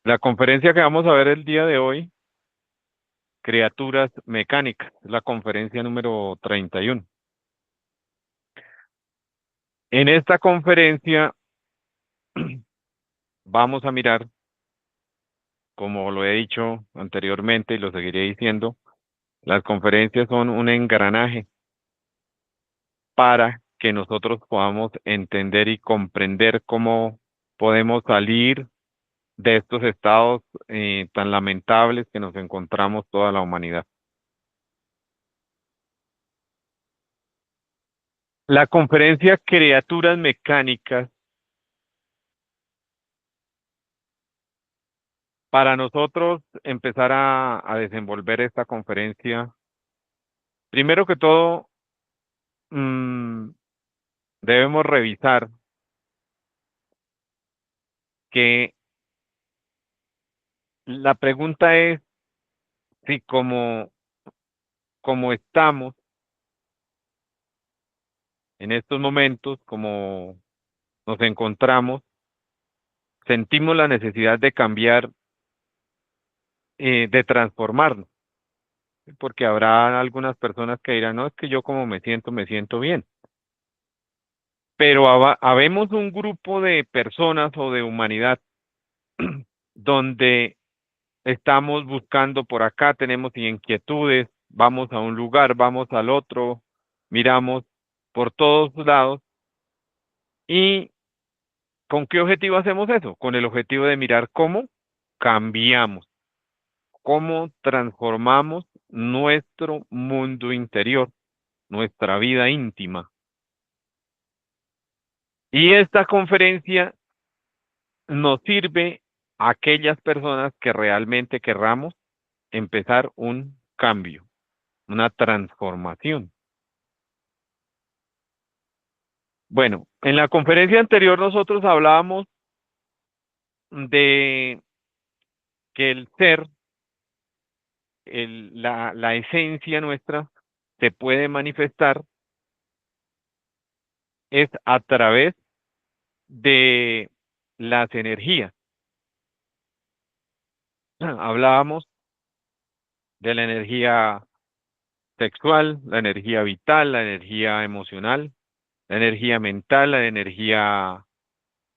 La conferencia que vamos a ver el día de hoy, Criaturas Mecánicas, es la conferencia número 31. En esta conferencia vamos a mirar, como lo he dicho anteriormente y lo seguiré diciendo, las conferencias son un engranaje para que nosotros podamos entender y comprender cómo podemos salir de estos estados tan lamentables que nos encontramos toda la humanidad. La conferencia Criaturas Mecánicas, para nosotros empezar a desenvolver esta conferencia, primero que todo, mm, debemos revisar que la pregunta es si como estamos en estos momentos, como nos encontramos, sentimos la necesidad de cambiar, de transformarnos, porque habrá algunas personas que dirán, no, es que yo como me siento bien. Pero habemos un grupo de personas o de humanidad donde estamos buscando por acá, tenemos inquietudes, vamos a un lugar, vamos al otro, miramos por todos lados. ¿Y con qué objetivo hacemos eso? Con el objetivo de mirar cómo cambiamos, cómo transformamos nuestro mundo interior, nuestra vida íntima. Y esta conferencia nos sirve a aquellas personas que realmente querramos empezar un cambio, una transformación. Bueno, en la conferencia anterior nosotros hablábamos de que el ser, la esencia nuestra, se puede manifestar es a través de las energías. Hablábamos de la energía sexual, la energía vital, la energía emocional, la energía mental, la energía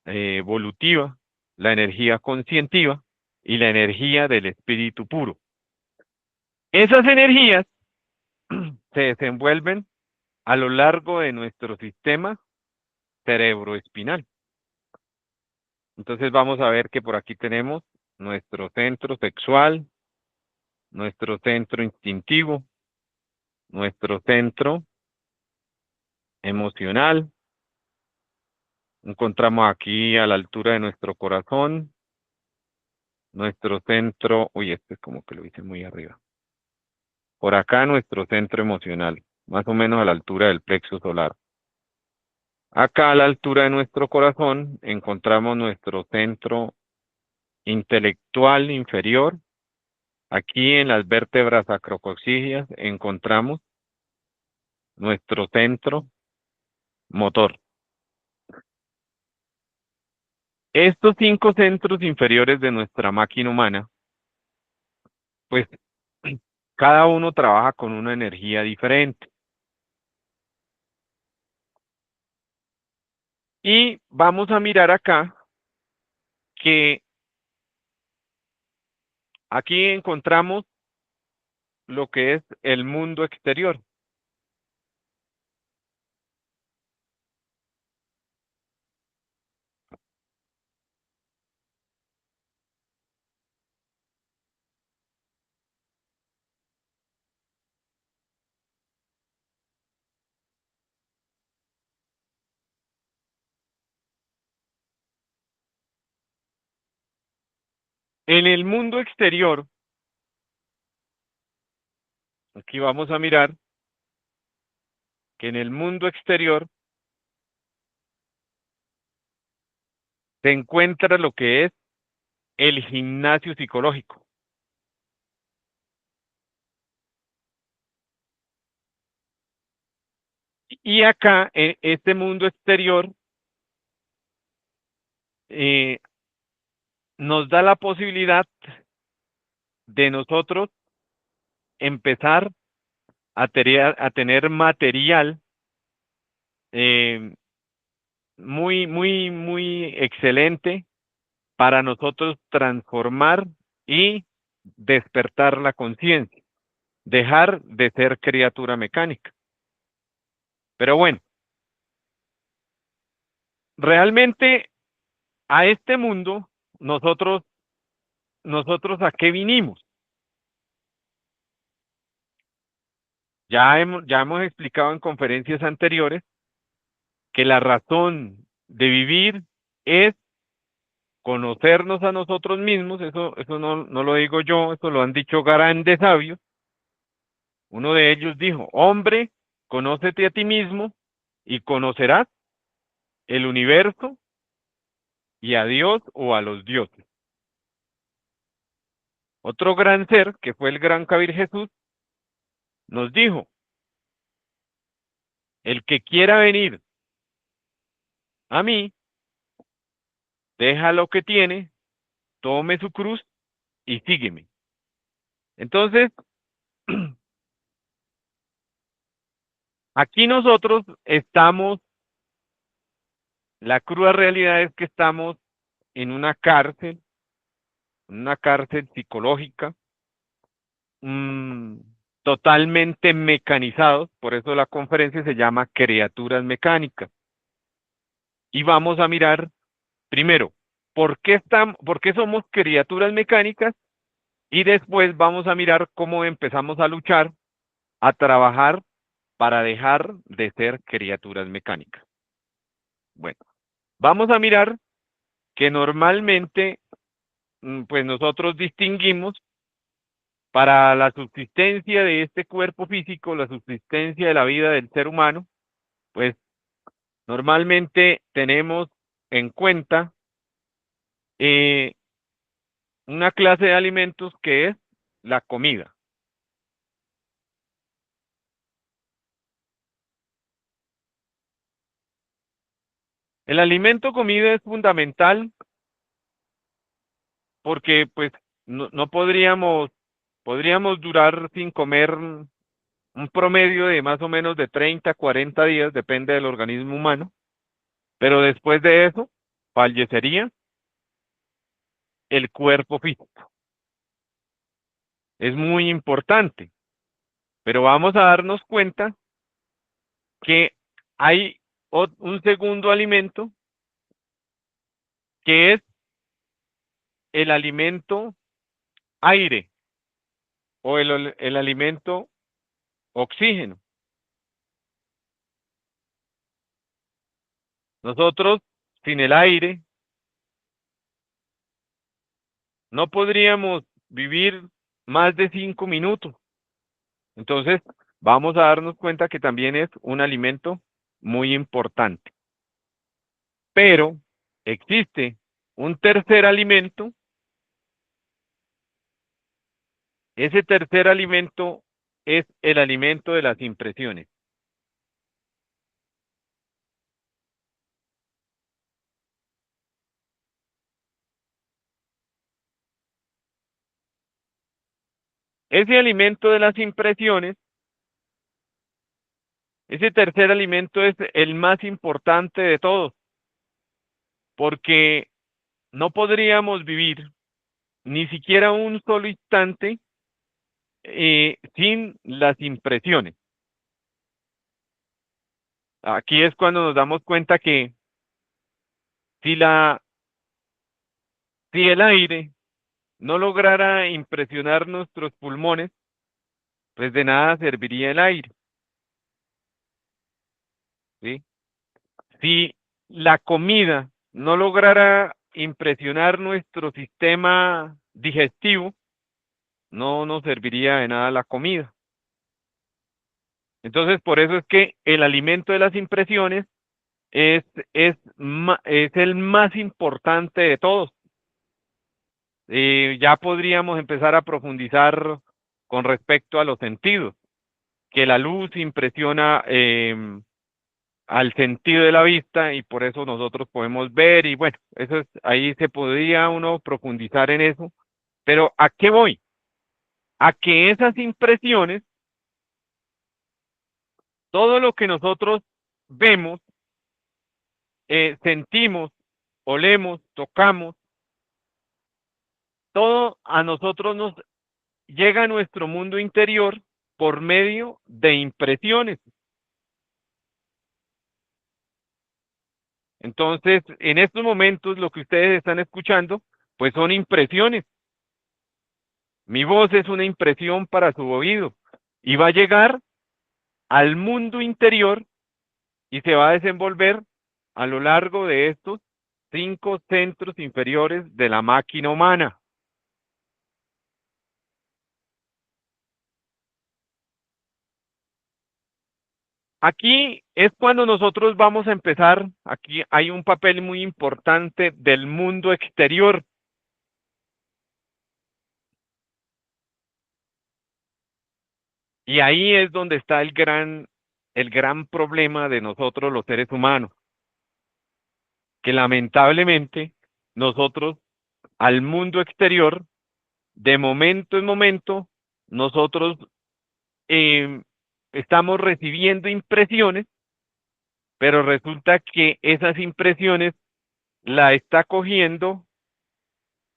evolutiva, la energía conscientiva y la energía del espíritu puro. Esas energías se desenvuelven a lo largo de nuestro sistema cerebroespinal. Entonces vamos a ver que por aquí tenemos nuestro centro sexual, nuestro centro instintivo, nuestro centro emocional. Encontramos aquí a la altura de nuestro corazón, nuestro centro, uy, este es como que lo hice muy arriba. Por acá nuestro centro emocional, más o menos a la altura del plexo solar. Acá a la altura de nuestro corazón encontramos nuestro centro intelectual inferior. Aquí en las vértebras acrocoxígeas encontramos nuestro centro motor. Estos cinco centros inferiores de nuestra máquina humana, pues cada uno trabaja con una energía diferente. Y vamos a mirar acá que aquí encontramos lo que es el mundo exterior. En el mundo exterior, aquí vamos a mirar que en el mundo exterior se encuentra lo que es el gimnasio psicológico. Y acá, en este mundo exterior, eh, nos da la posibilidad de nosotros empezar a tener material eh, muy excelente para nosotros transformar y despertar la conciencia, dejar de ser criatura mecánica. Pero bueno, realmente a este mundo nosotros a qué vinimos. Ya hemos explicado en conferencias anteriores que la razón de vivir es conocernos a nosotros mismos, eso no lo digo yo, eso lo han dicho grandes sabios. Uno de ellos dijo, hombre, conócete a ti mismo y conocerás el universo y a Dios o a los dioses. Otro gran ser, que fue el gran Kabir Jesús, nos dijo, el que quiera venir a mí, deja lo que tiene, tome su cruz y sígueme. Entonces, aquí nosotros estamos, la cruda realidad es que estamos en una cárcel psicológica, mm, totalmente mecanizados, por eso la conferencia se llama Criaturas Mecánicas. Y vamos a mirar primero, por qué somos criaturas mecánicas? Y después vamos a mirar cómo empezamos a luchar, a trabajar para dejar de ser criaturas mecánicas. Bueno, vamos a mirar que normalmente, pues nosotros distinguimos para la subsistencia de este cuerpo físico, la subsistencia de la vida del ser humano, pues normalmente tenemos en cuenta eh, una clase de alimentos que es la comida. El alimento comida es fundamental porque pues no podríamos durar sin comer un promedio de más o menos de 30 a 40 días, depende del organismo humano, pero después de eso fallecería el cuerpo físico. Es muy importante, pero vamos a darnos cuenta que hay un segundo alimento que es el alimento aire o el alimento oxígeno. Nosotros sin el aire no podríamos vivir más de 5 minutos. Entonces, vamos a darnos cuenta que también es un alimento muy importante. Pero existe un tercer alimento. Ese tercer alimento es el alimento de las impresiones. Ese alimento de las impresiones, ese tercer alimento es el más importante de todos, porque no podríamos vivir ni siquiera un solo instante sin las impresiones. Aquí es cuando nos damos cuenta que si si el aire no lograra impresionar nuestros pulmones, pues de nada serviría el aire, ¿sí? Si la comida no lograra impresionar nuestro sistema digestivo, no nos serviría de nada la comida. Entonces, por eso es que el alimento de las impresiones es el más importante de todos. Ya podríamos empezar a profundizar con respecto a los sentidos, que la luz impresiona al sentido de la vista y por eso nosotros podemos ver y bueno, eso es, ahí se podría uno profundizar en eso, pero ¿a qué voy? A que esas impresiones, todo lo que nosotros vemos, sentimos, olemos, tocamos, todo a nosotros nos llega a nuestro mundo interior por medio de impresiones. Entonces, en estos momentos lo que ustedes están escuchando, pues son impresiones. Mi voz es una impresión para su oído y va a llegar al mundo interior y se va a desenvolver a lo largo de estos 5 centros inferiores de la máquina humana. Aquí es cuando nosotros vamos a empezar, aquí hay un papel muy importante del mundo exterior. Y ahí es donde está el gran problema de nosotros los seres humanos, que lamentablemente nosotros al mundo exterior, de momento en momento, nosotros eh, estamos recibiendo impresiones, pero resulta que esas impresiones la está cogiendo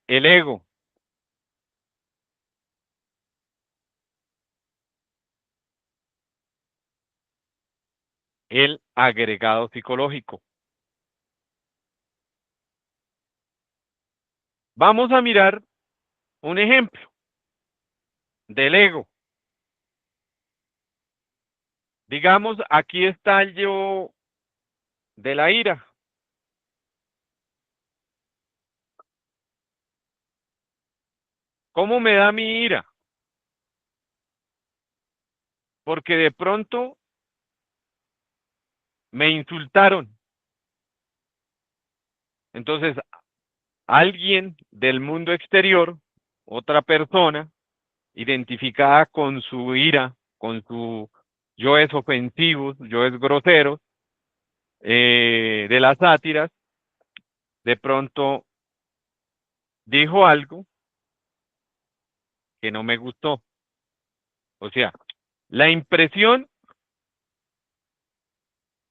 el ego, el agregado psicológico. Vamos a mirar un ejemplo del ego. Digamos, aquí está el yo de la ira. ¿Cómo me da mi ira? Porque de pronto me insultaron. Entonces, alguien del mundo exterior, otra persona, identificada con su ira, con su yo es ofensivos, yo es grosero, de las sátiras, de pronto dijo algo que no me gustó. O sea, la impresión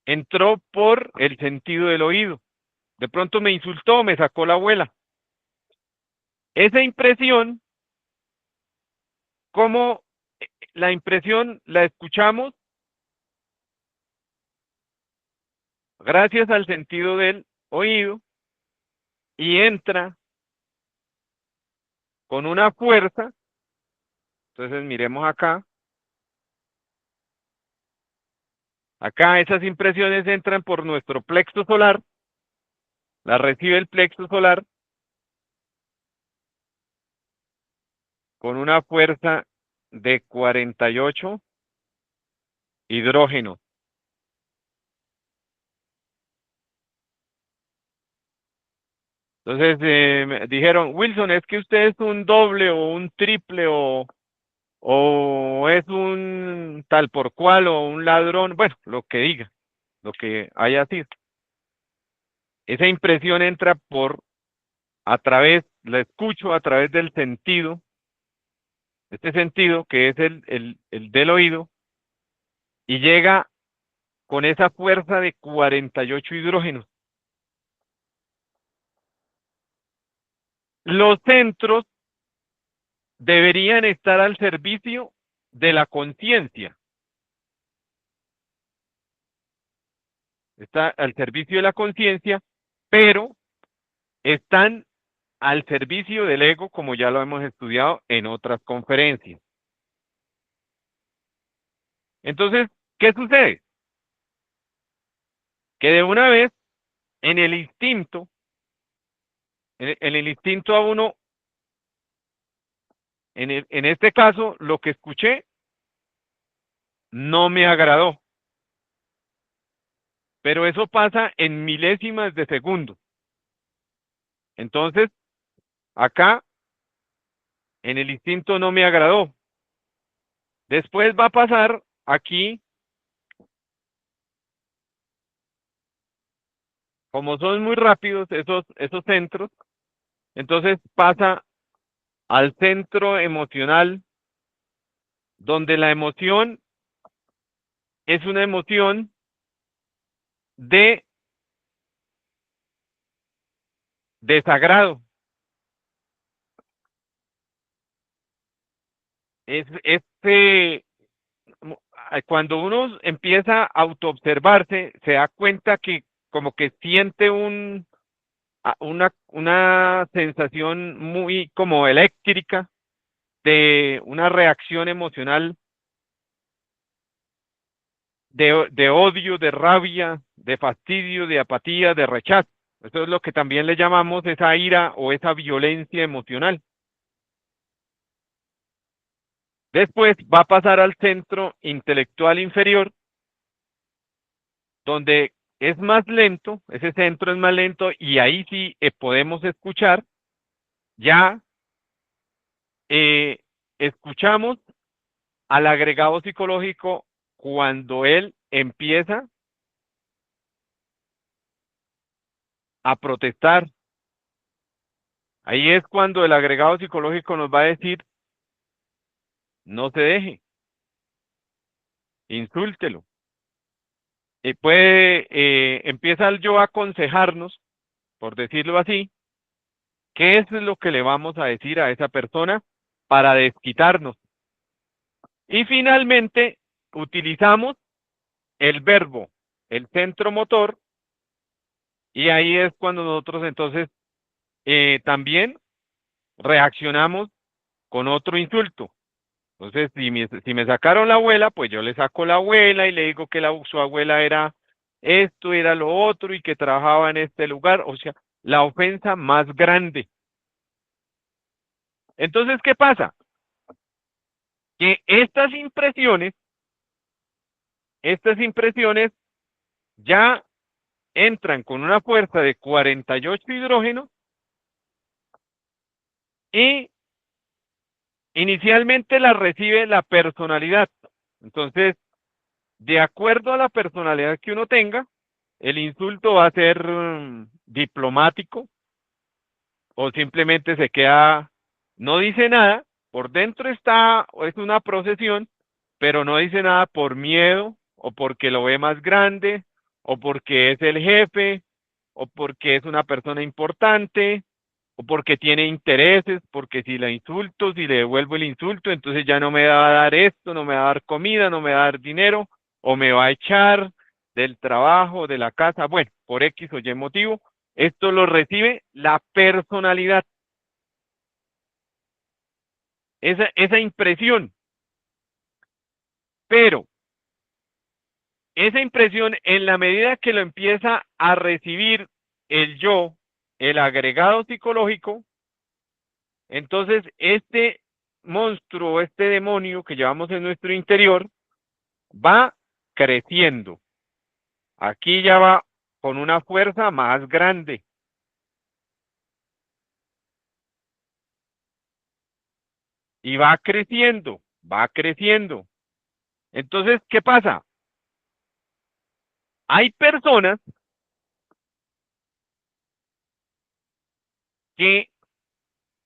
entró por el sentido del oído. De pronto me insultó, me sacó la abuela. Esa impresión, como la impresión la escuchamos gracias al sentido del oído y entra con una fuerza. Entonces miremos acá. Acá esas impresiones entran por nuestro plexo solar, las recibe el plexo solar con una fuerza de 48 hidrógenos. Entonces me dijeron, Wilson, es que usted es un doble o un triple o es un tal por cual o un ladrón, bueno, lo que diga, lo que haya sido. Esa impresión entra a través, la escucho a través del sentido, este sentido que es el del oído, y llega con esa fuerza de 48 hidrógenos. Los centros deberían estar al servicio de la conciencia, está al servicio de la conciencia, pero están al servicio del ego, como ya lo hemos estudiado en otras conferencias. Entonces, ¿qué sucede? Que de una vez, en el instinto, en el instinto a uno, en este caso, lo que escuché no me agradó, pero eso pasa en milésimas de segundo. Entonces, acá, en el instinto no me agradó. Después va a pasar aquí como son muy rápidos esos centros, entonces pasa al centro emocional, donde la emoción es una emoción de desagrado. Este, cuando uno empieza a autoobservarse, se da cuenta que como que siente una sensación muy como eléctrica de una reacción emocional de odio, de rabia, de fastidio, de apatía, de rechazo. Eso es lo que también le llamamos esa ira o esa violencia emocional. Después va a pasar al centro intelectual inferior, donde es más lento, ese centro es más lento y ahí sí podemos escuchar, ya eh, escuchamos al agregado psicológico cuando él empieza a protestar. Ahí es cuando el agregado psicológico nos va a decir, no se deje, insúltelo. Y empieza el yo a aconsejarnos, por decirlo así, qué es lo que le vamos a decir a esa persona para desquitarnos. Y finalmente utilizamos el verbo, el centro motor, y ahí es cuando nosotros entonces también reaccionamos con otro insulto. Entonces, si me sacaron la abuela, pues yo le saco la abuela y le digo que su abuela era esto, era lo otro y que trabajaba en este lugar, o sea, la ofensa más grande. Entonces, ¿qué pasa? Que estas impresiones ya entran con una fuerza de 48 hidrógenos y inicialmente las recibe la personalidad. Entonces, de acuerdo a la personalidad que uno tenga, el insulto va a ser diplomático o simplemente se queda, no dice nada, por dentro está, o es una procesión, pero no dice nada por miedo o porque lo ve más grande o porque es el jefe o porque es una persona importante o porque tiene intereses, porque si la insulto, si le devuelvo el insulto, entonces ya no me va a dar esto, no me va a dar comida, no me va a dar dinero, o me va a echar del trabajo, de la casa, bueno, por X o Y motivo, esto lo recibe la personalidad, esa impresión, pero esa impresión en la medida que lo empieza a recibir el yo, el agregado psicológico, entonces este monstruo, este demonio que llevamos en nuestro interior, va creciendo. Aquí ya va con una fuerza más grande y va creciendo, va creciendo. Entonces, ¿qué pasa? Hay personas que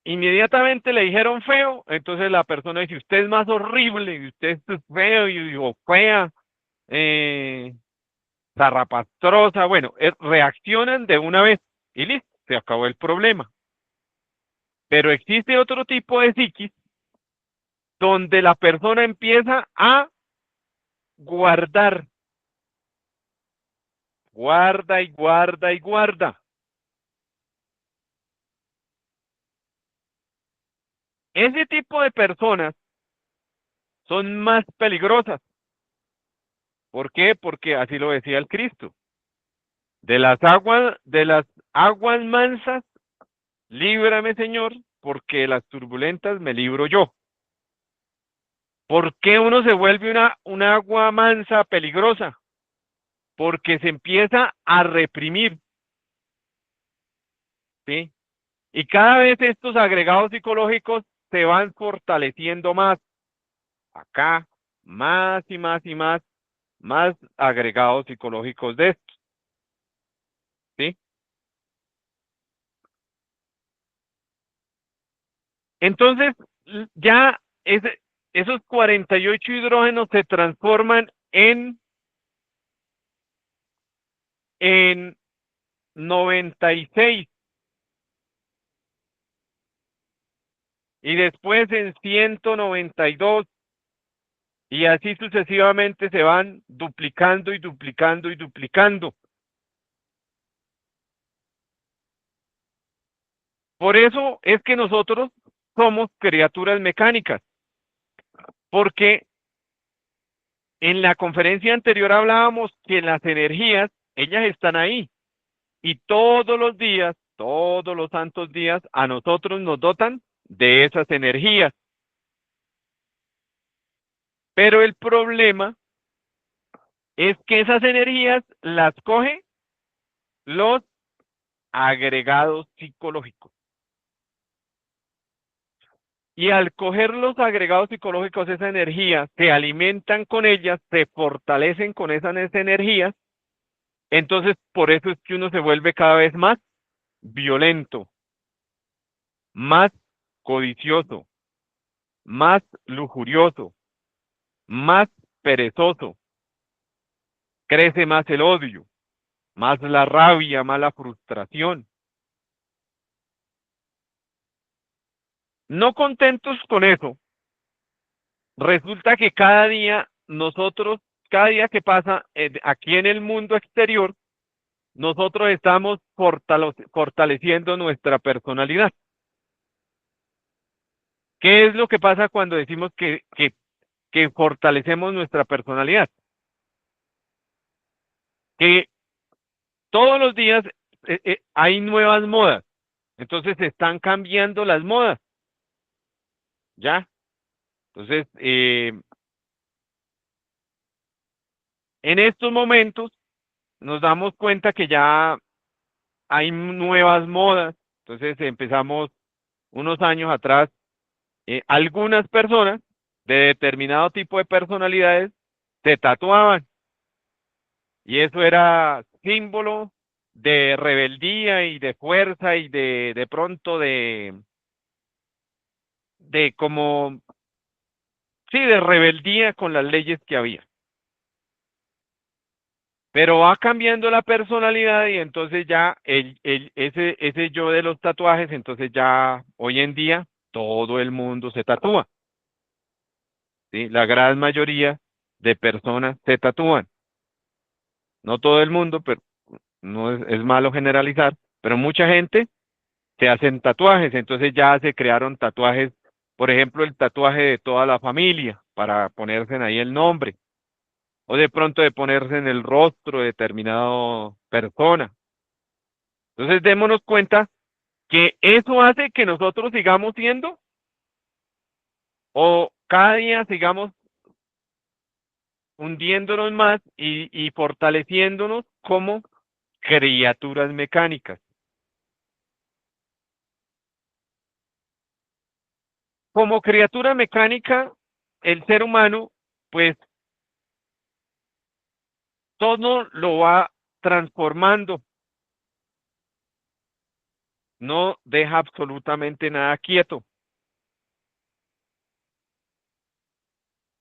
inmediatamente le dijeron feo, entonces la persona dice, usted es más horrible, y usted es feo, y o fea, eh, zarrapastrosa, bueno, reaccionan de una vez y listo, se acabó el problema. Pero existe otro tipo de psiquis donde la persona empieza a guardar, guarda y guarda y guarda. Ese tipo de personas son más peligrosas. ¿Por qué? Porque así lo decía el Cristo. De las aguas mansas, líbrame, Señor, porque de las turbulentas me libro yo. ¿Por qué uno se vuelve una agua mansa peligrosa? Porque se empieza a reprimir, ¿sí? Y cada vez estos agregados psicológicos se van fortaleciendo más. Acá, más y más y más agregados psicológicos de estos. ¿sí? Entonces, ya esos 48 hidrógenos se transforman en 96 y después en 192 y así sucesivamente se van duplicando y duplicando y duplicando. Por eso es que nosotros somos criaturas mecánicas, porque en la conferencia anterior hablábamos que las energías, ellas están ahí y todos los días, todos los santos días, a nosotros nos dotan de esas energías. Pero el problema es que esas energías las coge los agregados psicológicos. Y al coger los agregados psicológicos esa energía, se alimentan con ellas, se fortalecen con esas energías, entonces por eso es que uno se vuelve cada vez más violento, más codicioso, más lujurioso, más perezoso, crece más el odio, más la rabia, más la frustración. No contentos con eso, resulta que cada día nosotros, cada día que pasa aquí en el mundo exterior, nosotros estamos fortaleciendo nuestra personalidad. ¿Qué es lo que pasa cuando decimos que fortalecemos nuestra personalidad? Que todos los días hay nuevas modas, entonces se están cambiando las modas, ¿ya? Entonces, en estos momentos nos damos cuenta que ya hay nuevas modas, entonces empezamos unos años atrás, algunas personas de determinado tipo de personalidades se tatuaban y eso era símbolo de rebeldía y de fuerza y de pronto de como, sí, de rebeldía con las leyes que había. Pero va cambiando la personalidad y entonces ya ese yo de los tatuajes, entonces ya hoy en día todo el mundo se tatúa, ¿sí? La gran mayoría de personas se tatúan. No todo el mundo, pero no es malo generalizar, pero mucha gente se hacen tatuajes, entonces ya se crearon tatuajes, por ejemplo, el tatuaje de toda la familia, para ponerse ahí el nombre, o de pronto de ponerse en el rostro de determinada persona. Entonces démonos cuenta que eso hace que nosotros sigamos siendo, o cada día sigamos hundiéndonos más y fortaleciéndonos como criaturas mecánicas. Como criatura mecánica, el ser humano, pues todo lo va transformando, no deja absolutamente nada quieto.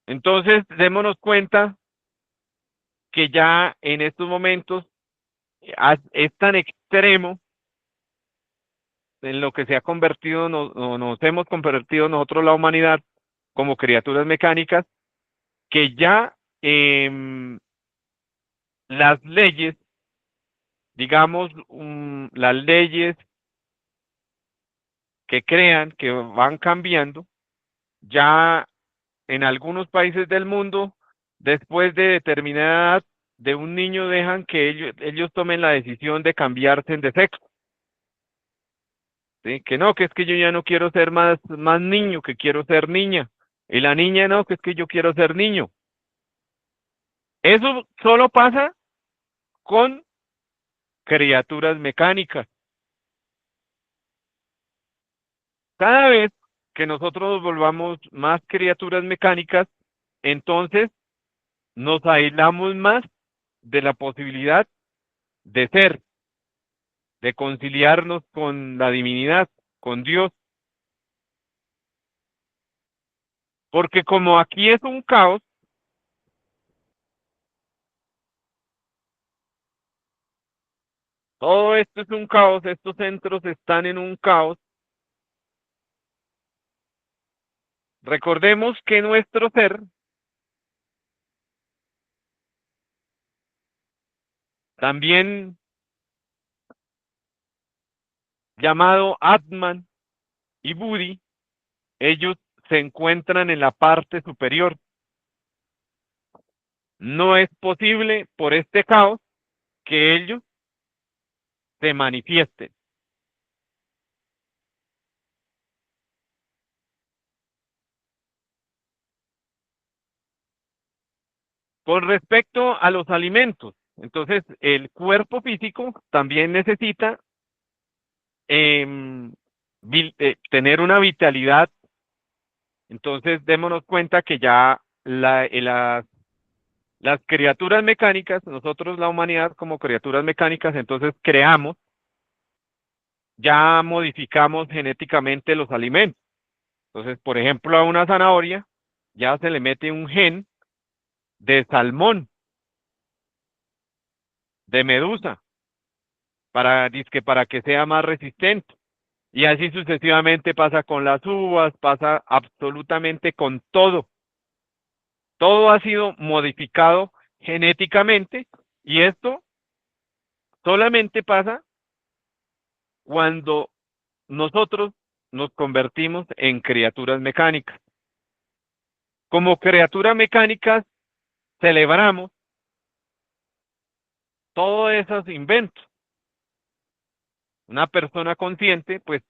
Entonces, démonos cuenta que ya en estos momentos es tan extremo en lo que se ha convertido, nos hemos convertido nosotros la humanidad como criaturas mecánicas, que ya las leyes, digamos, las leyes que crean, que van cambiando, ya en algunos países del mundo, después de determinada edad de un niño, dejan que ellos tomen la decisión de cambiarse de sexo. ¿Sí? Que no, que es que yo ya no quiero ser más niño, que quiero ser niña. Y la niña no, que es que yo quiero ser niño. Eso solo pasa con criaturas mecánicas. Cada vez que nosotros nos volvamos más criaturas mecánicas, entonces nos aislamos más de la posibilidad de ser. de conciliarnos con la divinidad, con Dios, porque como aquí es un caos, todo esto es un caos, estos centros están en un caos, recordemos que nuestro ser también llamado Atman y Budi, ellos se encuentran en la parte superior. No es posible por este caos que ellos se manifiesten. Con respecto a los alimentos, entonces el cuerpo físico también necesita eh, tener una vitalidad. Entonces démonos cuenta que ya las criaturas mecánicas, nosotros la humanidad como criaturas mecánicas, entonces creamos, ya modificamos genéticamente los alimentos. Entonces, por ejemplo, a una zanahoria ya se le mete un gen de salmón, de medusa, dizque para que sea más resistente. Y así sucesivamente pasa con las uvas, pasa absolutamente con todo. Todo ha sido modificado genéticamente y esto solamente pasa cuando nosotros nos convertimos en criaturas mecánicas. Como criaturas mecánicas celebramos todos esos inventos. Una persona consciente pues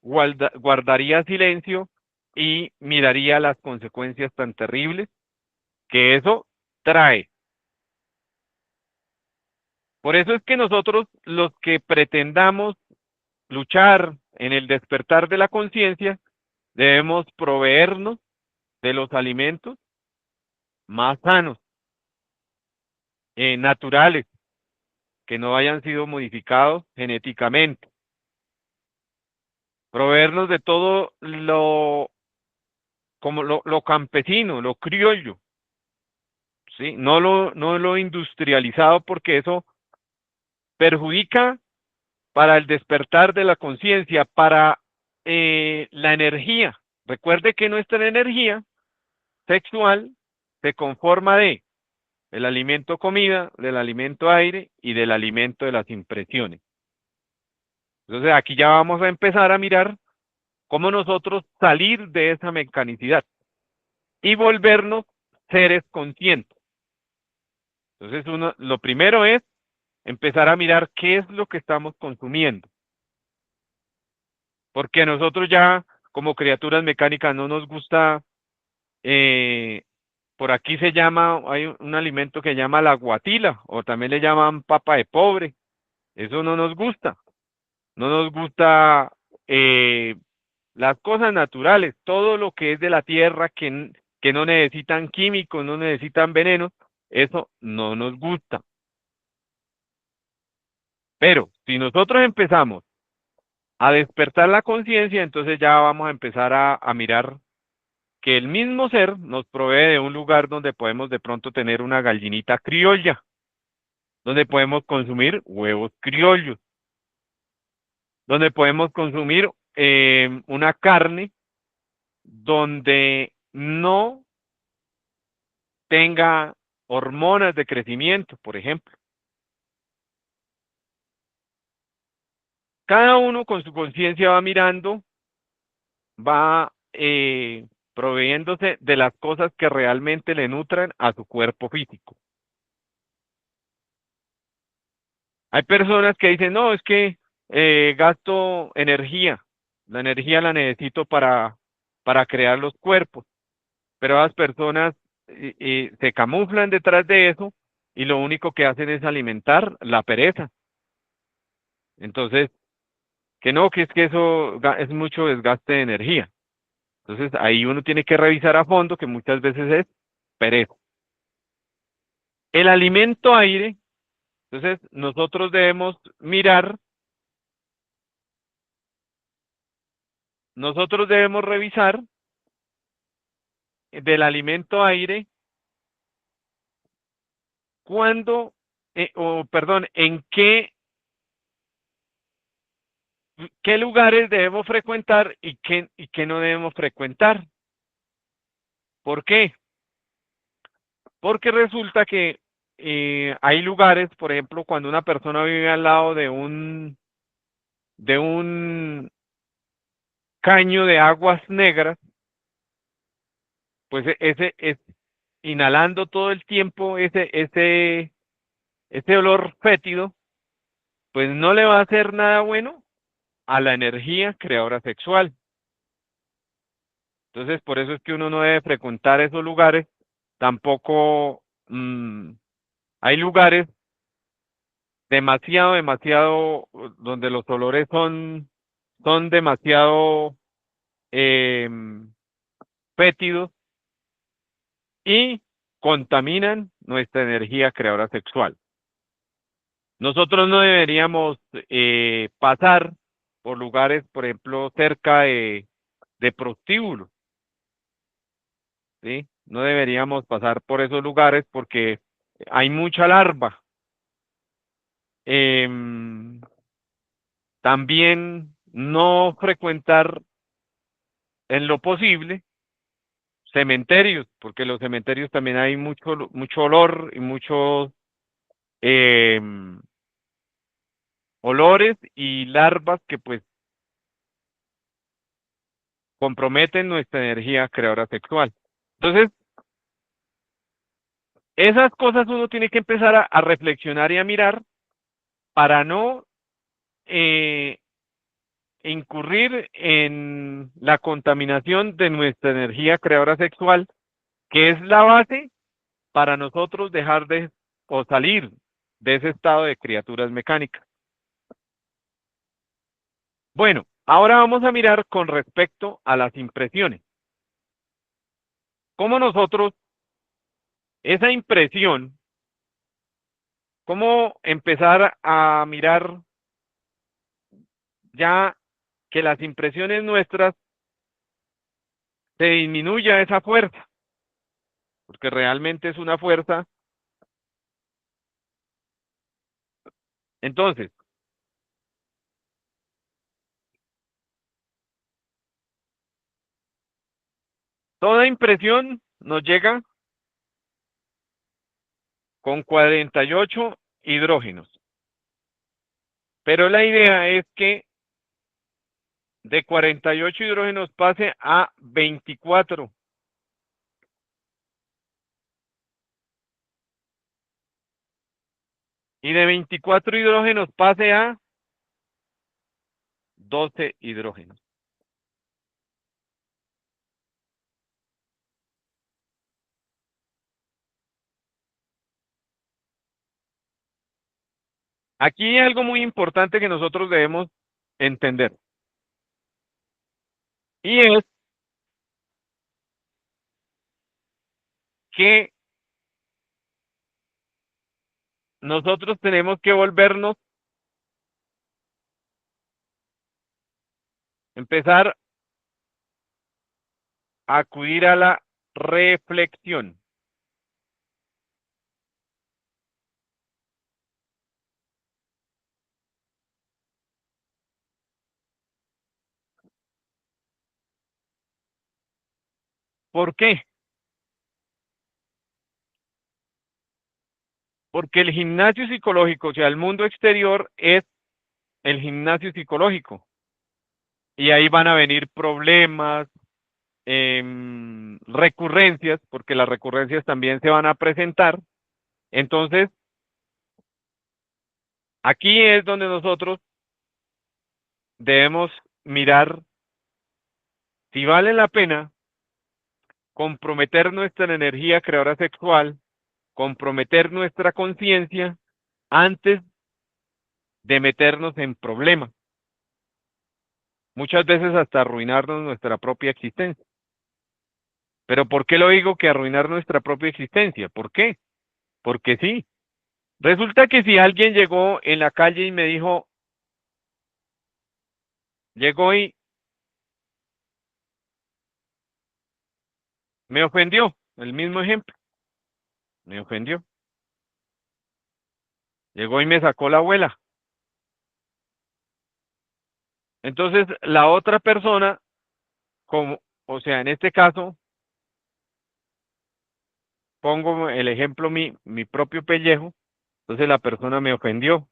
guardaría silencio y miraría las consecuencias tan terribles que eso trae. Por eso es que nosotros, los que pretendamos luchar en el despertar de la conciencia, debemos proveernos de los alimentos más sanos, naturales, que no hayan sido modificados genéticamente. Proveernos de todo como lo campesino, lo criollo, ¿sí? No lo industrializado, porque eso perjudica para el despertar de la conciencia, para la energía. Recuerde que nuestra energía sexual se conforma de el alimento comida, del alimento aire y del alimento de las impresiones. Entonces aquí ya vamos a empezar a mirar cómo nosotros salir de esa mecanicidad y volvernos seres conscientes. Entonces lo primero es empezar a mirar qué es lo que estamos consumiendo, porque a nosotros ya como criaturas mecánicas no nos gusta, eh, por aquí se llama, hay un alimento que se llama la guatila, o también le llaman papa de pobre, eso no nos gusta, no nos gusta las cosas naturales, todo lo que es de la tierra, que no necesitan químicos, no necesitan venenos, eso no nos gusta. Pero si nosotros empezamos a despertar la conciencia, entonces ya vamos a empezar a mirar que el mismo ser nos provee de un lugar donde podemos de pronto tener una gallinita criolla, donde podemos consumir huevos criollos, donde podemos consumir una carne donde no tenga hormonas de crecimiento, por ejemplo. Cada uno con su conciencia va mirando, va proveyéndose de las cosas que realmente le nutran a su cuerpo físico. Hay personas que dicen, no, es que gasto energía, la energía la necesito para crear los cuerpos, pero las personas se camuflan detrás de eso y lo único que hacen es alimentar la pereza. Entonces, que no, que es que eso es mucho desgaste de energía. Entonces, ahí uno tiene que revisar a fondo que muchas veces es pereza. El alimento aire, entonces nosotros debemos mirar nosotros debemos revisar del alimento aire cuándo, perdón, en qué lugares debemos frecuentar y qué no debemos frecuentar. ¿Por qué? Porque resulta que hay lugares, por ejemplo, cuando una persona vive al lado de un caño de aguas negras, pues ese es inhalando todo el tiempo ese olor fétido, pues no le va a hacer nada bueno a la energía creadora sexual. Entonces, por eso es que uno no debe frecuentar esos lugares. Tampoco hay lugares demasiado, donde los olores son demasiado eh, fétidos y contaminan nuestra energía creadora sexual. Nosotros no deberíamos pasar por lugares, por ejemplo, cerca de prostíbulos, ¿sí? No deberíamos pasar por esos lugares porque hay mucha larva. Em, También no frecuentar en lo posible cementerios, porque los cementerios también hay mucho olor y muchos em, olores y larvas que pues comprometen nuestra energía creadora sexual. Entonces, esas cosas uno tiene que empezar a reflexionar y a mirar para no eh, incurrir en la contaminación de nuestra energía creadora sexual, que es la base para nosotros dejar de o salir de ese estado de criaturas mecánicas. Bueno, ahora vamos a mirar con respecto a las impresiones. ¿Cómo nosotros, esa impresión, cómo empezar a mirar ya que las impresiones nuestras se disminuya esa fuerza? Porque realmente es una fuerza. Entonces, toda impresión nos llega con 48 hidrógenos. Pero la idea es que de 48 hidrógenos pase a 24 y de 24 hidrógenos pase a 12 hidrógenos. Aquí hay algo muy importante que nosotros debemos entender y es que nosotros tenemos que volvernos, empezar a acudir a la reflexión. ¿Por qué? Porque el gimnasio psicológico, o sea, el mundo exterior es el gimnasio psicológico. Y ahí van a venir problemas, recurrencias, porque las recurrencias también se van a presentar. Entonces, aquí es donde nosotros debemos mirar si vale la pena comprometer nuestra energía creadora sexual, comprometer nuestra conciencia antes de meternos en problemas. Muchas veces hasta arruinarnos nuestra propia existencia. Pero ¿por qué lo digo que arruinar nuestra propia existencia? ¿Por qué? Porque sí. Resulta que si alguien llegó en la calle y me dijo, llegó y Me ofendió, el mismo ejemplo, me ofendió. Llegó y me sacó la abuela. Entonces, la otra persona, como, o sea, en este caso, pongo el ejemplo mi propio pellejo, entonces la persona me ofendió.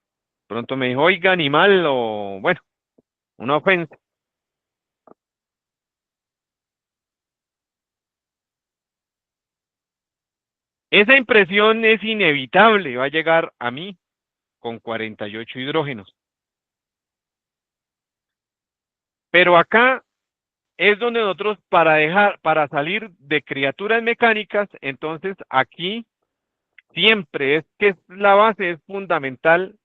Pronto me dijo, oiga, animal, o bueno, una ofensa. Esa impresión es inevitable, va a llegar a mí con 48 hidrógenos. Pero acá es donde nosotros para salir de criaturas mecánicas, entonces aquí siempre es que es la base, es fundamental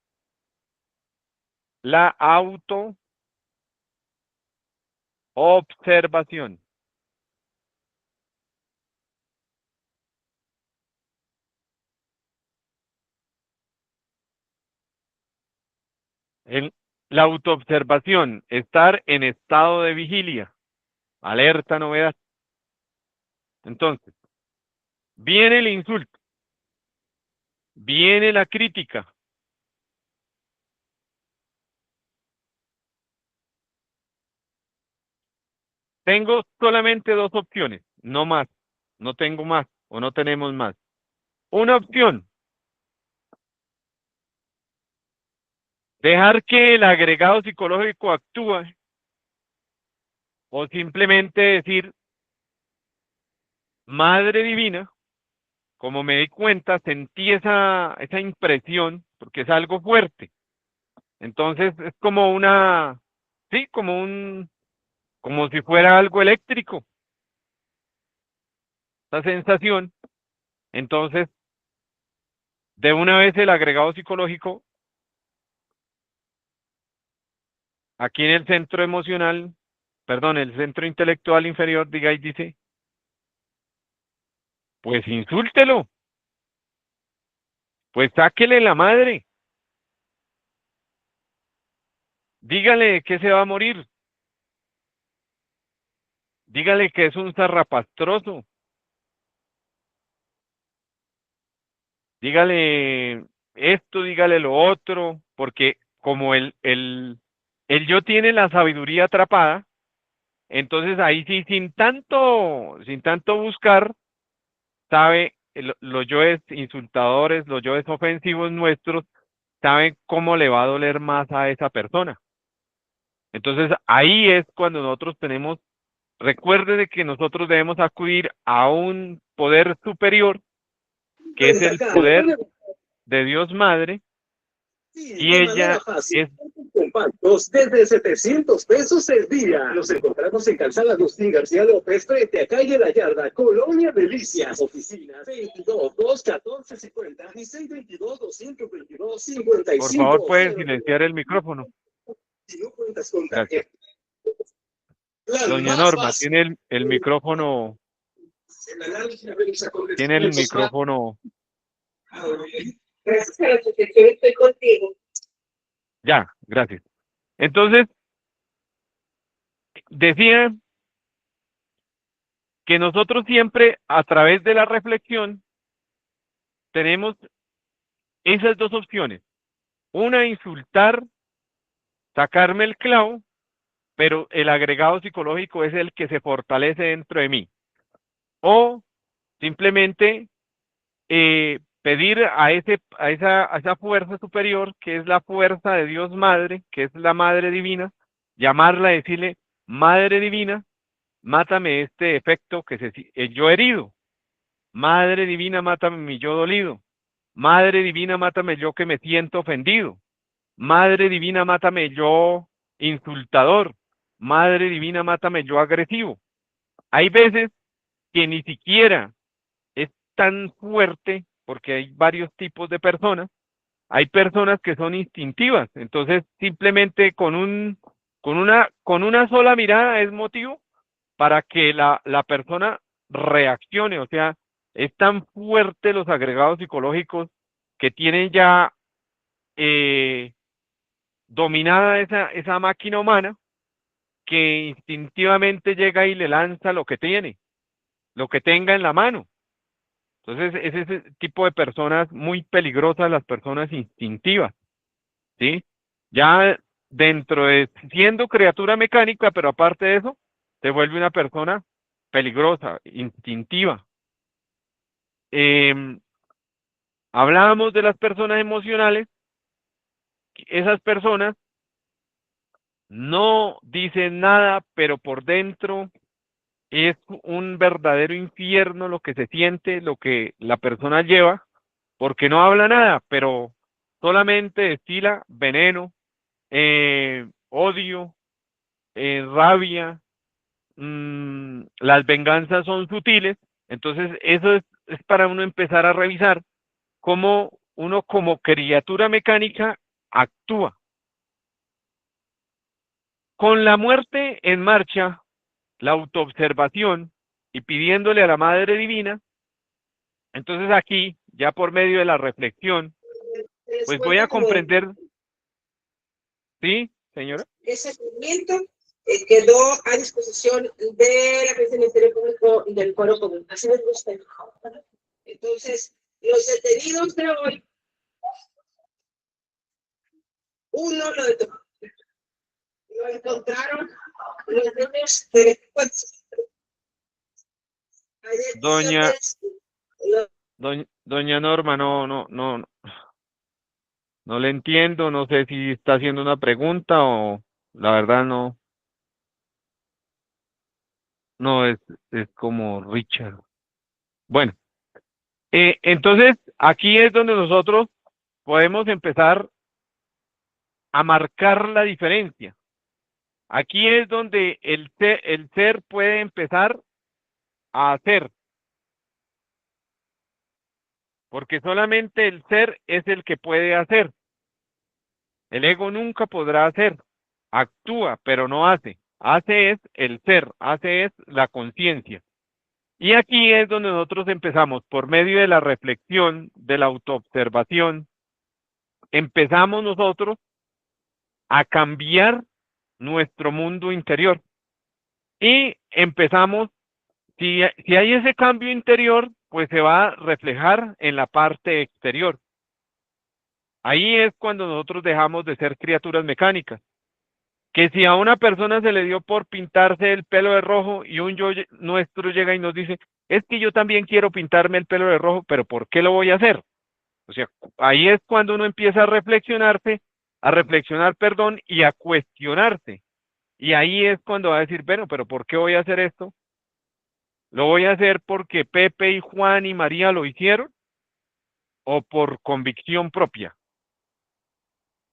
la autoobservación. En la autoobservación, estar en estado de vigilia, alerta, novedad. Entonces, viene el insulto, viene la crítica. Tengo solamente dos opciones, no más, no tengo más o no tenemos más. Una opción, dejar que el agregado psicológico actúe o simplemente decir, Madre Divina, como me di cuenta, sentí esa impresión, porque es algo fuerte. Entonces es como una, sí, como si fuera algo eléctrico, esa sensación. Entonces, de una vez el agregado psicológico, aquí en el centro emocional, perdón, el centro intelectual inferior, diga y dice, pues insúltelo, pues sáquele la madre, dígale que se va a morir, dígale que es un zarrapastroso, dígale esto, dígale lo otro, porque como el yo tiene la sabiduría atrapada, entonces ahí sí, sin tanto buscar, sabe, los yoes insultadores, los yoes ofensivos nuestros, saben cómo le va a doler más a esa persona. Entonces ahí es cuando nosotros tenemos, recuerde de que nosotros debemos acudir a un poder superior, que es el poder de Dios Madre, Sí, y de manera ella fácil. es, Compactos desde 700 pesos el día. Los encontramos en Calzada Agustín García López, frente a Calle La Yarda, Colonia Delicias. Oficinas 22 2 14 50 y 622 222 por favor, 55 puede 0. silenciar el micrófono. Si no cuentas con Gracias. tarjeta, plan Doña más Norma, fácil. El análisis de los tiene el acontecimientos más. micrófono, Gracias a la asociación estoy contigo. ya, gracias. Entonces, decía que nosotros siempre, a través de la reflexión, tenemos esas dos opciones. Una, insultar, sacarme el clavo, pero el agregado psicológico es el que se fortalece dentro de mí. O simplemente pedir a esa fuerza superior, que es la fuerza de Dios Madre, que es la Madre Divina, llamarla y decirle, Madre Divina, mátame este efecto que yo herido. Madre Divina, mátame mi yo dolido. Madre Divina, mátame yo que me siento ofendido. Madre Divina, mátame yo insultador. Madre Divina, mátame yo agresivo. Hay veces que ni siquiera es tan fuerte, porque hay varios tipos de personas. Hay personas que son instintivas, entonces simplemente con una sola mirada es motivo para que la persona reaccione, o sea, es tan fuerte los agregados psicológicos que tienen ya eh, dominada esa máquina humana que instintivamente llega y le lanza lo que tiene, lo que tenga en la mano. Entonces, es ese tipo de personas muy peligrosas, las personas instintivas, ¿sí? Ya dentro de siendo criatura mecánica, pero aparte de eso, se vuelve una persona peligrosa, instintiva. Em, Hablábamos de las personas emocionales, esas personas no dicen nada, pero por dentro es un verdadero infierno lo que se siente, lo que la persona lleva, porque no habla nada, pero solamente destila veneno, odio, rabia, las venganzas son sutiles, entonces eso es para uno empezar a revisar cómo uno como criatura mecánica actúa. Con la muerte en marcha, la autoobservación y pidiéndole a la Madre Divina, entonces aquí, ya por medio de la reflexión, Les pues voy a cuento como comprender, ¿sí, señora? ese seguimiento quedó a disposición de la Presidencia del Ministerio Público y del Foro Común. Así les gusta. Entonces, los detenidos de hoy, uno lo encontraron los niños de hay Doña, decisiones, lo- doña Norma, no le entiendo, no sé si está haciendo una pregunta o la verdad no es como Richard. Bueno, entonces aquí es donde nosotros podemos empezar a marcar la diferencia. Aquí es donde el ser puede empezar a hacer, porque solamente el ser es el que puede hacer. El ego nunca podrá hacer, actúa, pero no hace. Hace es el ser, hace es la conciencia. Y aquí es donde nosotros empezamos, por medio de la reflexión, de la autoobservación, empezamos nosotros a cambiar nuestro mundo interior. Y empezamos, si hay ese cambio interior, pues se va a reflejar en la parte exterior. Ahí es cuando nosotros dejamos de ser criaturas mecánicas. Que si a una persona se le dio por pintarse el pelo de rojo y un yo nuestro llega y nos dice, es que yo también quiero pintarme el pelo de rojo, pero ¿por qué lo voy a hacer? O sea, ahí es cuando uno empieza a reflexionar, perdón, y a cuestionarse. Y ahí es cuando va a decir, bueno, pero ¿por qué voy a hacer esto? ¿Lo voy a hacer porque Pepe y Juan y María lo hicieron o por convicción propia?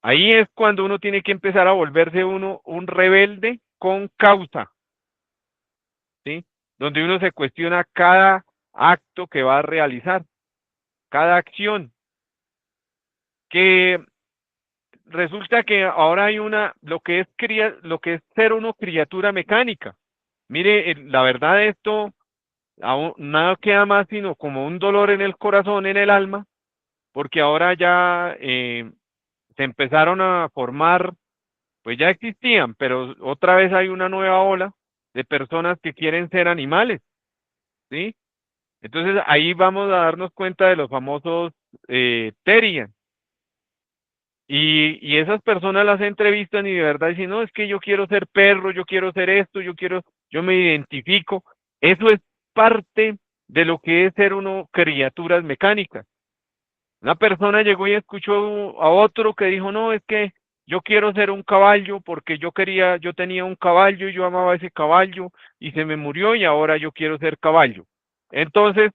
Ahí es cuando uno tiene que empezar a volverse uno un rebelde con causa, ¿sí? Donde uno se cuestiona cada acto que va a realizar, cada acción, que resulta que ahora hay lo que es ser uno criatura mecánica. Mire, la verdad esto aún nada queda más sino como un dolor en el corazón, en el alma, porque ahora ya se empezaron a formar, pues ya existían, pero otra vez hay una nueva ola de personas que quieren ser animales, ¿sí? Entonces ahí vamos a darnos cuenta de los famosos Terian. Y esas personas las entrevistan y de verdad dicen, no, es que yo quiero ser perro, yo quiero ser esto, yo me identifico. Eso es parte de lo que es ser uno criaturas mecánicas. Una persona llegó y escuchó a otro que dijo, no, es que yo quiero ser un caballo porque yo tenía un caballo y yo amaba ese caballo y se me murió y ahora yo quiero ser caballo. Entonces,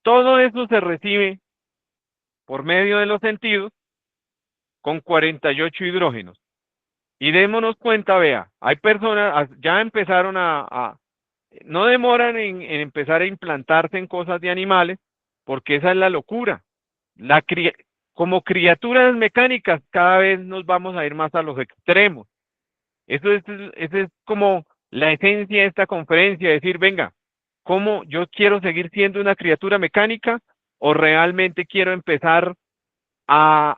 todo eso se recibe por medio de los sentidos con 48 hidrógenos. Y démonos cuenta, vea, hay personas, ya empezaron no demoran en empezar a implantarse en cosas de animales, porque esa es la locura. La cri- Como criaturas mecánicas, cada vez nos vamos a ir más a los extremos. Eso es como la esencia de esta conferencia, decir, venga, ¿cómo yo quiero seguir siendo una criatura mecánica o realmente quiero empezar a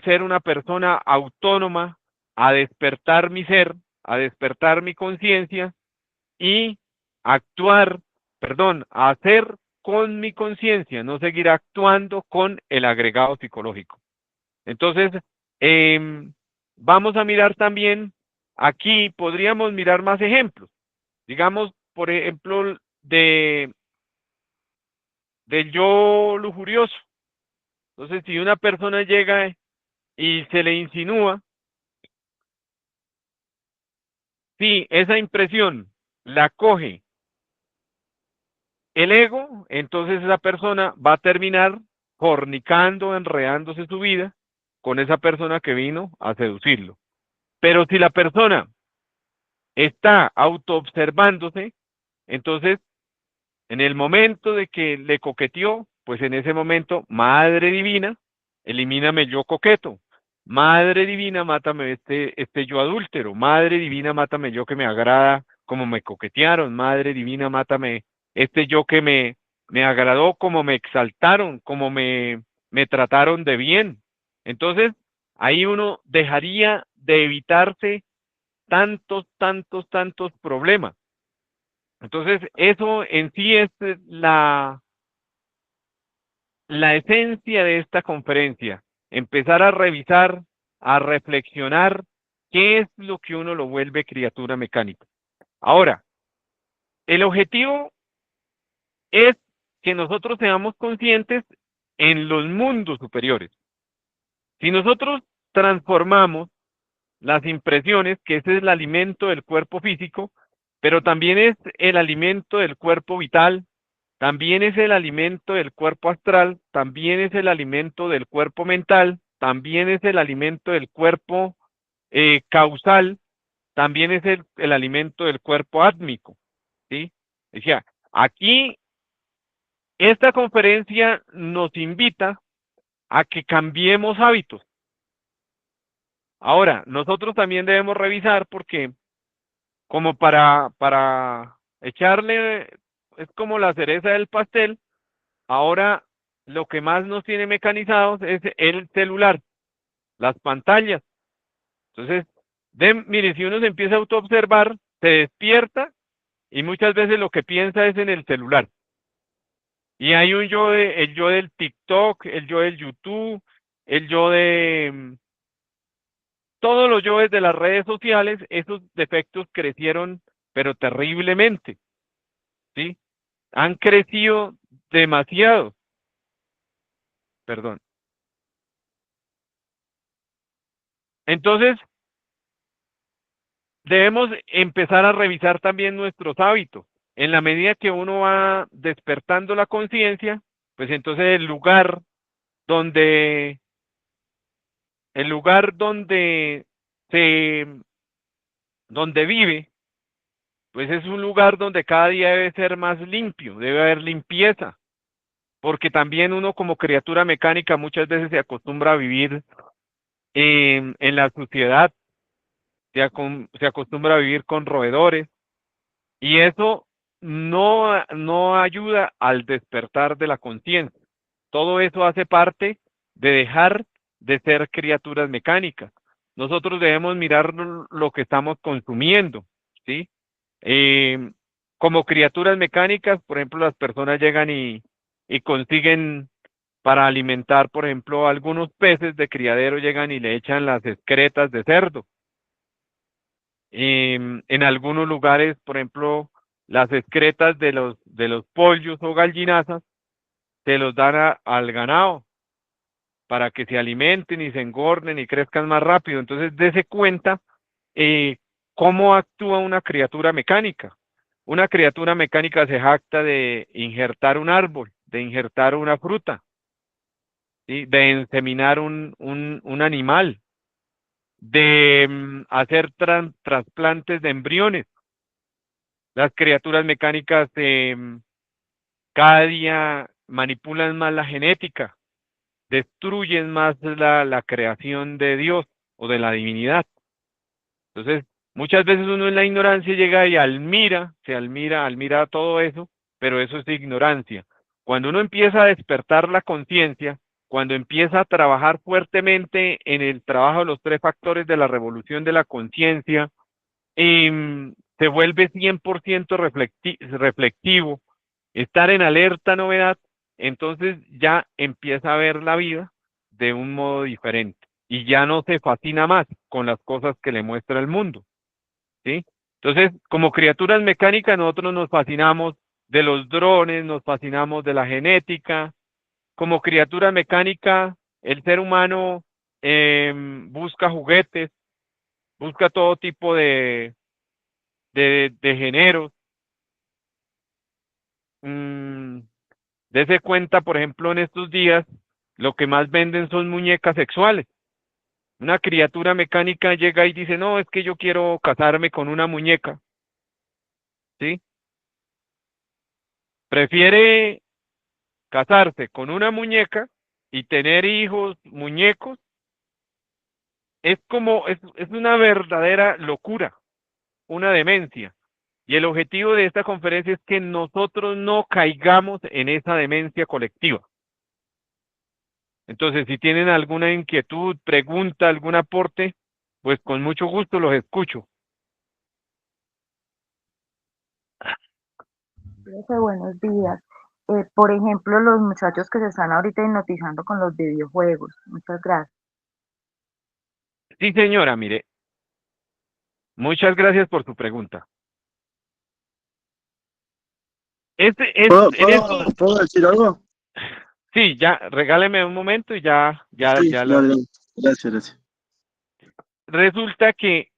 ser una persona autónoma, a despertar mi ser, a despertar mi conciencia y hacer con mi conciencia, no seguir actuando con el agregado psicológico. Entonces, vamos a mirar también, aquí podríamos mirar más ejemplos. Digamos, por ejemplo, del yo lujurioso. Entonces, si una persona llega y se le insinúa, si esa impresión la coge el ego, entonces esa persona va a terminar fornicando, enredándose su vida con esa persona que vino a seducirlo. Pero si la persona está autoobservándose, entonces en el momento de que le coqueteó, pues en ese momento, Madre Divina, elimíname yo coqueto. Madre Divina, mátame este yo adúltero. Madre Divina, mátame yo que me agrada como me coquetearon. Madre Divina, mátame este yo que me agradó como me exaltaron, como me trataron de bien. Entonces, ahí uno dejaría de evitarse tantos problemas. Entonces, eso en sí es la esencia de esta conferencia, empezar a revisar, a reflexionar qué es lo que uno lo vuelve criatura mecánica. Ahora, el objetivo es que nosotros seamos conscientes en los mundos superiores. Si nosotros transformamos las impresiones, que ese es el alimento del cuerpo físico, pero también es el alimento del cuerpo vital, también es el alimento del cuerpo astral, también es el alimento del cuerpo mental, también es el alimento del cuerpo causal, también es el alimento del cuerpo átmico, ¿sí? Decía, aquí esta conferencia nos invita a que cambiemos hábitos. Ahora, nosotros también debemos revisar porque como para echarle, es como la cereza del pastel. Ahora, lo que más nos tiene mecanizados es el celular, las pantallas. Entonces, mire, si uno se empieza a autoobservar, se despierta y muchas veces lo que piensa es en el celular. Y hay un yo el yo del TikTok, el yo del YouTube, el yo de todos los yoes de las redes sociales, esos defectos crecieron, pero terriblemente, ¿sí? Han crecido demasiado, perdón. Entonces, debemos empezar a revisar también nuestros hábitos. En la medida que uno va despertando la conciencia, pues entonces donde, el lugar se, donde vive, pues es un lugar donde cada día debe ser más limpio, debe haber limpieza, porque también uno como criatura mecánica muchas veces se acostumbra a vivir en la suciedad, se acostumbra a vivir con roedores, y eso no ayuda al despertar de la conciencia. Todo eso hace parte de dejar de ser criaturas mecánicas. Nosotros debemos mirar lo que estamos consumiendo, ¿sí? Eh, Como criaturas mecánicas, por ejemplo, las personas llegan y consiguen para alimentar, por ejemplo, algunos peces de criadero, llegan y le echan las excretas de cerdo. En algunos lugares, por ejemplo, las excretas de los pollos o gallinazas se los dan al ganado para que se alimenten y se engorden y crezcan más rápido. Entonces, dése cuenta cómo actúa una criatura mecánica. Una criatura mecánica se jacta de injertar un árbol, de injertar una fruta, ¿sí? De inseminar un animal, de hacer trasplantes de embriones. Las criaturas mecánicas cada día manipulan más la genética, destruyen más la creación de Dios o de la divinidad. Entonces, muchas veces uno en la ignorancia llega y admira todo eso, pero eso es ignorancia. Cuando uno empieza a despertar la conciencia, cuando empieza a trabajar fuertemente en el trabajo de los tres factores de la revolución de la conciencia, se vuelve 100% reflexivo, estar en alerta novedad, entonces ya empieza a ver la vida de un modo diferente y ya no se fascina más con las cosas que le muestra el mundo, ¿sí? Entonces, como criaturas mecánicas, nosotros nos fascinamos de los drones, nos fascinamos de la genética. Como criatura mecánica, el ser humano busca juguetes, busca todo tipo de géneros. Mm, Dese cuenta, por ejemplo, en estos días, lo que más venden son muñecas sexuales. Una criatura mecánica llega y dice, no, es que yo quiero casarme con una muñeca, ¿sí? Prefiere casarse con una muñeca y tener hijos muñecos. Es una verdadera locura, una demencia. Y el objetivo de esta conferencia es que nosotros no caigamos en esa demencia colectiva. Entonces, si tienen alguna inquietud, pregunta, algún aporte, pues con mucho gusto los escucho. Profe, buenos días. Por ejemplo, los muchachos que se están ahorita hipnotizando con los videojuegos. Muchas gracias. Sí, señora, mire, muchas gracias por su pregunta. ¿Puedo decir algo? Sí, ya, regáleme un momento y Sí, dale. Gracias. Resulta que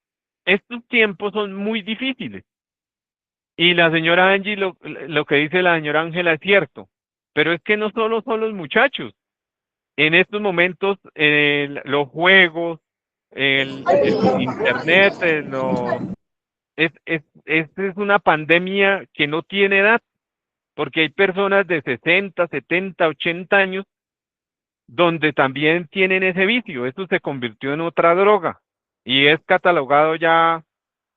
estos tiempos son muy difíciles. Y la señora Angie, lo que dice la señora Ángela es cierto, pero es que no solo son los muchachos. En estos momentos, los juegos, el internet, es una pandemia que no tiene edad, porque hay personas de 60, 70, 80 años donde también tienen ese vicio. Eso se convirtió en otra droga y es catalogado ya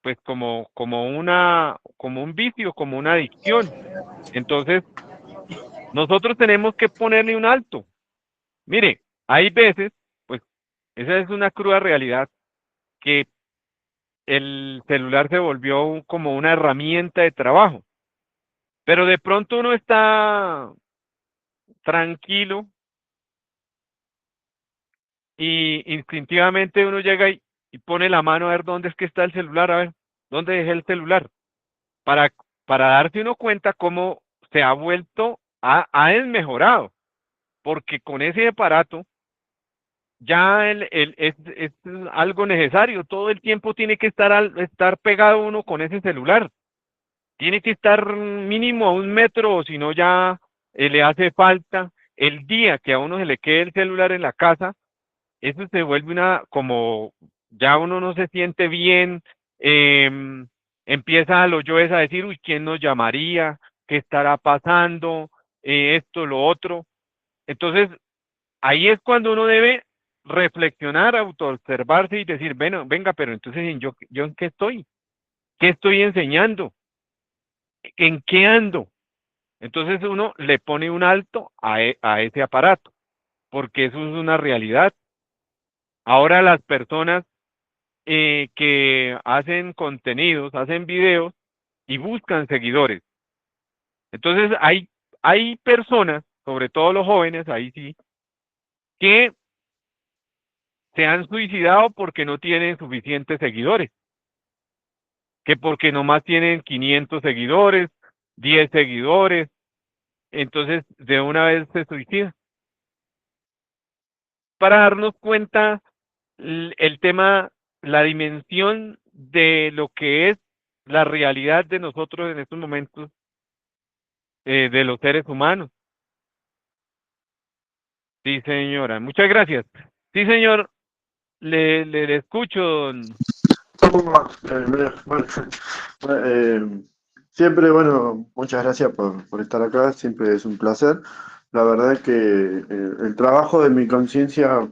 pues como un vicio, como una adicción. Entonces, nosotros tenemos que ponerle un alto. Mire, hay veces, pues, esa es una cruda realidad, que el celular se volvió como una herramienta de trabajo, pero de pronto uno está tranquilo y instintivamente uno llega y pone la mano a ver dónde es que está el celular, a ver, dónde dejé el celular, para, para darse uno cuenta cómo se ha vuelto, ha desmejorado, porque con ese aparato ya es algo necesario, todo el tiempo tiene que estar pegado uno con ese celular, tiene que estar mínimo a 1 metro, o si no ya le hace falta. El día que a uno se le quede el celular en la casa, eso se vuelve como ya uno no se siente bien, empieza a los yoes a decir, uy, ¿quién nos llamaría? ¿Qué estará pasando? Esto, lo otro. Entonces, ahí es cuando uno debe reflexionar, autoobservarse y decir, bueno, venga, pero entonces ¿yo en qué estoy? ¿Qué estoy enseñando? ¿En qué ando? Entonces uno le pone un alto a ese aparato, porque eso es una realidad. Ahora las personas que hacen contenidos, hacen videos y buscan seguidores. Entonces hay personas, sobre todo los jóvenes, ahí sí, que se han suicidado porque no tienen suficientes seguidores, que porque nomás tienen 500 seguidores, 10 seguidores, entonces de una vez se suicidan. Para darnos cuenta el tema, la dimensión de lo que es la realidad de nosotros en estos momentos, de los seres humanos. Sí, señora, muchas gracias. Sí, señor, le escucho, Bueno, siempre, bueno, muchas gracias por estar acá, siempre es un placer. La verdad es que el trabajo de mi conciencia,